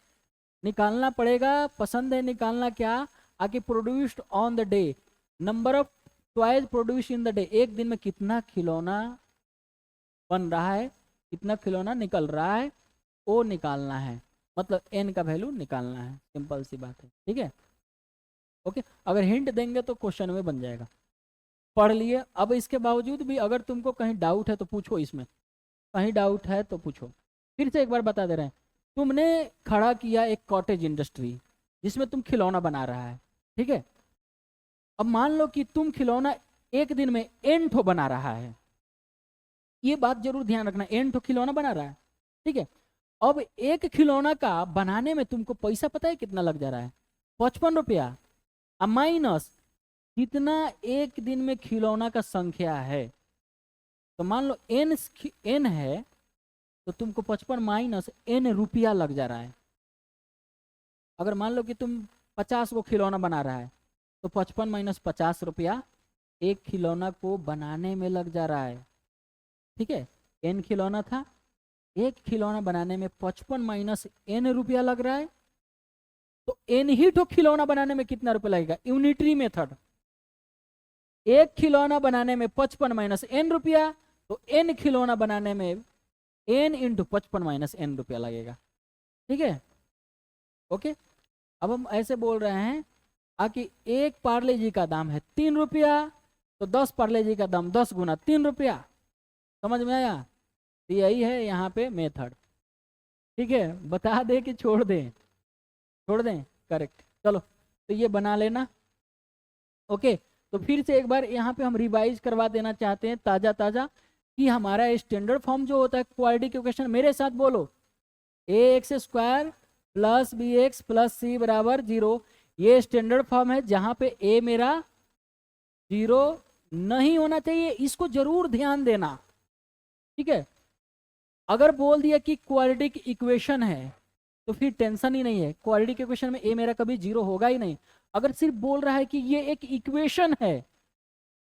निकालना पड़ेगा, पसंद है निकालना क्या, आके produced on the day, number of toys produce in the day, एक दिन में कितना खिलौना बन रहा है, कितना खिलौना निकल रहा है, वो निकालना है, मतलब एन का वैल्यू निकालना है, सिंपल सी बात है। ठीक है, ओके, अगर हिंट देंगे तो क्वेश्चन में बन जाएगा, पढ़ लिए। अब इसके बावजूद भी अगर तुमको कहीं डाउट है तो पूछो, इसमें कहीं डाउट है तो पूछो। फिर से एक बार बता दे रहे हैं, तुमने खड़ा किया एक कॉटेज इंडस्ट्री जिसमें तुम खिलौना बना रहा है, ठीक है। अब मान लो कि तुम खिलौना एक दिन में एन ठो बना रहा है, ये बात जरूर ध्यान रखना, एन ठो खिलौना बना रहा है, ठीक है। अब एक खिलौना का बनाने में तुमको पैसा पता है कितना लग जा रहा है, 55 रुपया, अब माइनस कितना एक दिन में खिलौना का संख्या है, तो मान लो एन है, तो तुमको 55 माइनस एन रुपया लग जा रहा है। अगर मान लो कि तुम 50 को खिलौना बना रहा है, तो 55 माइनस 50 रुपया एक खिलौना को बनाने में लग जा रहा है, ठीक है। एन खिलौना था, एक खिलौना बनाने में 55 माइनस एन रुपया लग रहा है, तो एन ही तो खिलौना बनाने में कितना रुपया लगेगा, यूनिटरी मेथड, एक खिलौना बनाने में 55 माइनस एन रुपया, तो एन खिलौना बनाने में एन इंटू 55 माइनस एन रुपया लगेगा, ठीक है, ओके। अब हम ऐसे बोल रहे हैं कि एक पार्ले जी का दाम है 3 रुपया, तो 10 पार्ले जी का दाम 10 गुना 3 रुपया, समझ में आया। तो यही है यहाँ पे मेथड, ठीक है। बता दे कि छोड़ दें, छोड़ दें, करेक्ट। चलो तो ये बना लेना, ओके। तो फिर से एक बार यहाँ पे हम रिवाइज करवा देना चाहते हैं ताज़ा ताज़ा, कि हमारा स्टैंडर्ड फॉर्म जो होता है क्वाड्रेटिक इक्वेशन, मेरे साथ बोलो, ax square plus B X plus C बराबर 0, ये स्टैंडर्ड फॉर्म है जहाँ पे a मेरा 0 नहीं होना चाहिए, इसको जरूर ध्यान देना, ठीक है। अगर बोल दिया कि क्वाड्रेटिक इक्वेशन है तो फिर टेंशन ही नहीं है, क्वाड्रेटिक इक्वेशन में a मेरा कभी 0 होगा ही नहीं। अगर सिर्फ बोल रहा है कि ये एक इक्वेशन है,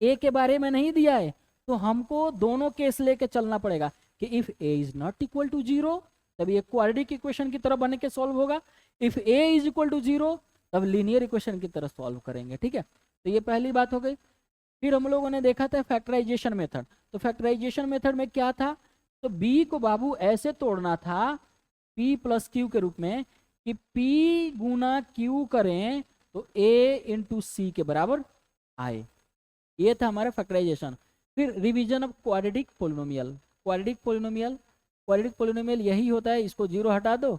a के बारे में नहीं दिया है, तो हमको दोनों केस लेके चलना पड़ेगा कि if a is not equal to 0 तब ये क्वाड्रेटिक इक्वेशन की तरह बन के सॉल्व होगा, if a is equal to 0 तब लीनियर इक्वेशन की तरह सॉल्व करेंगे, ठीक है। तो ये पहली बात हो गई। फिर हम लोगों ने देखा था फैक्टराइजेशन मेथड, तो फैक्टराइजेशन मेथड में क्या था, तो b को बाबू ऐसे तोड़ना था p प्लस क्यू के रूप में, कि p गुना q करें तो a इंटू सी के बराबर आए, ये था हमारा फैक्टराइजेशन। फिर revision of quadratic polynomial, quadratic polynomial, quadratic polynomial यही होता है, इसको 0 हटा दो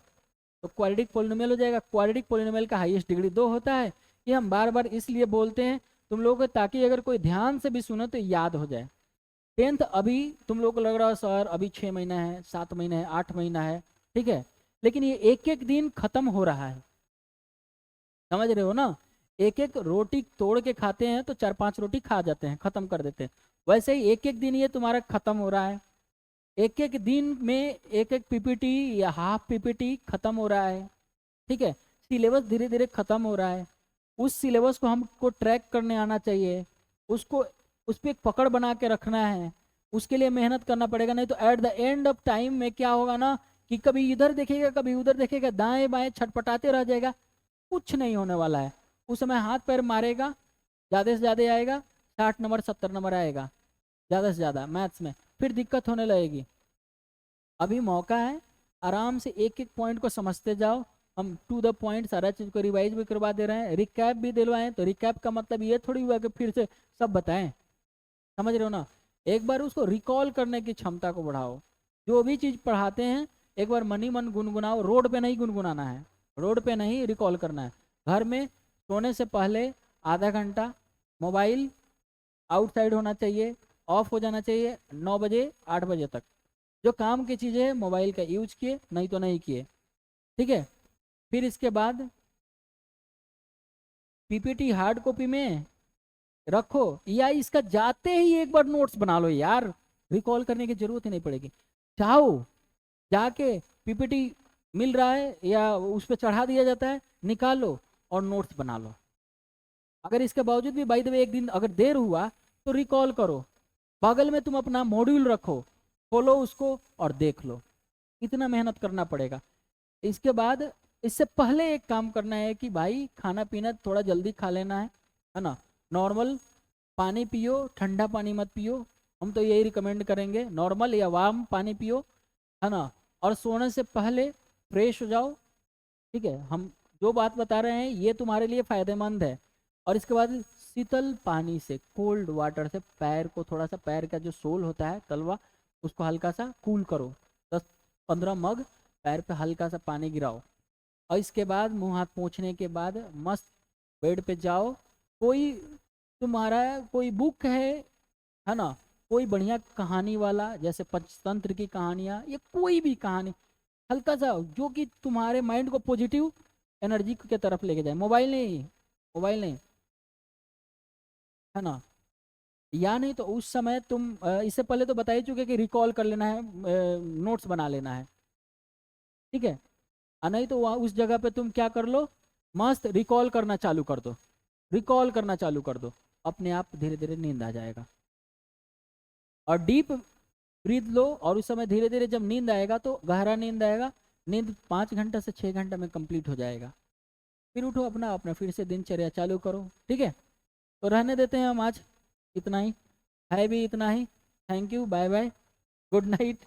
तो क्वाड्रेटिक पोलिनोमियल हो जाएगा। क्वाड्रेटिक पोलिनोमियल का हाईएस्ट डिग्री 2 होता है, ये हम बार बार इसलिए बोलते हैं तुम लोगों को, ताकि अगर कोई ध्यान से भी सुनो तो याद हो जाए। 10th अभी तुम लोग को लग रहा है सर अभी 6 महीना है, 7 महीना है, 8 महीना है, ठीक है, लेकिन ये एक एक दिन खत्म हो रहा है, समझ रहे हो ना। एक एक रोटी तोड़ के खाते हैं तो 4-5 रोटी खा जाते हैं, खत्म कर देते हैं, वैसे ही एक एक दिन ये तुम्हारा खत्म हो रहा है, एक एक दिन में एक एक पीपीटी या हाफ पीपीटी खत्म हो रहा है, ठीक है। सिलेबस धीरे धीरे खत्म हो रहा है, उस सिलेबस को हमको ट्रैक करने आना चाहिए, उसको उस पर एक पकड़ बना के रखना है, उसके लिए मेहनत करना पड़ेगा, नहीं तो at the end of time में क्या होगा ना, कि कभी इधर देखेगा कभी उधर देखेगा, दाएं बाएं छटपटाते रह जाएगा, कुछ नहीं होने वाला है। उस समय हाथ पैर मारेगा, ज़्यादा से ज़्यादा आएगा 60 नंबर 70 नंबर आएगा ज़्यादा से ज़्यादा मैथ्स में, फिर दिक्कत होने लगेगी। अभी मौका है, आराम से एक एक पॉइंट को समझते जाओ। हम टू द पॉइंट सारा चीज़ को रिवाइज भी करवा दे रहे हैं, रिकैप भी दिलवाएं। तो रिकैप का मतलब ये थोड़ी हुआ कि फिर से सब बताएं, समझ रहे हो ना। एक बार उसको रिकॉल करने की क्षमता को बढ़ाओ। जो भी चीज़ पढ़ाते हैं एक बार मनी मन गुनगुनाओ। रोड पे नहीं गुनगुनाना है, रोड पे नहीं रिकॉल करना है। घर में सोने से पहले आधा घंटा मोबाइल आउटसाइड होना चाहिए, ऑफ हो जाना चाहिए 9 बजे 8 बजे तक। जो काम की चीज़ें मोबाइल का यूज किए, नहीं तो नहीं किए, ठीक है। फिर इसके बाद पीपीटी हार्ड कॉपी में रखो, या इसका जाते ही एक बार नोट्स बना लो यार, रिकॉल करने की जरूरत ही नहीं पड़ेगी। चाहो जाके पीपीटी मिल रहा है या उस पर चढ़ा दिया जाता है, निकालो और नोट्स बना लो। अगर इसके बावजूद भी बाय द वे एक दिन अगर देर हुआ तो रिकॉल करो, बगल में तुम अपना मॉड्यूल रखो, खोलो उसको और देख लो। इतना मेहनत करना पड़ेगा। इसके बाद इससे पहले एक काम करना है कि भाई खाना पीना थोड़ा जल्दी खा लेना है ना। नॉर्मल पानी पियो, ठंडा पानी मत पियो, हम तो यही रिकमेंड करेंगे, नॉर्मल या वार्म पानी पियो, है ना। और सोने से पहले फ्रेश हो जाओ, ठीक है। हम जो बात बता रहे हैं ये तुम्हारे लिए फ़ायदेमंद है। और इसके बाद शीतल पानी से, कोल्ड वाटर से पैर को थोड़ा सा, पैर का जो सोल होता है तलवा, उसको हल्का सा कूल करो। 10-15 मग पैर पे हल्का सा पानी गिराओ। और इसके बाद मुंह हाथ पोंछने के बाद मस्त बेड पे जाओ। कोई तुम्हारा कोई बुक है ना, कोई बढ़िया कहानी वाला, जैसे पंचतंत्र की कहानियाँ या कोई भी कहानी, हल्का सा जो कि तुम्हारे माइंड को पॉजिटिव एनर्जी के तरफ लेके जाए। मोबाइल नहीं, मोबाइल नहीं, है ना। या नहीं तो उस समय तुम इससे पहले तो बता ही चुके कि रिकॉल कर लेना है, नोट्स बना लेना है, ठीक है। नहीं तो वहाँ उस जगह पे तुम क्या कर लो, मस्त रिकॉल करना चालू कर दो, रिकॉल करना चालू कर दो, अपने आप धीरे धीरे नींद आ जाएगा। और डीप ब्रीथ लो, और उस समय धीरे धीरे जब नींद आएगा तो गहरा नींद आएगा। नींद 5 घंटा से 6 घंटा में कंप्लीट हो जाएगा। फिर उठो, अपना अपना फिर से दिनचर्या चालू करो, ठीक है। तो रहने देते हैं हम आज इतना ही, है भी इतना ही। Thank you, bye bye, good night.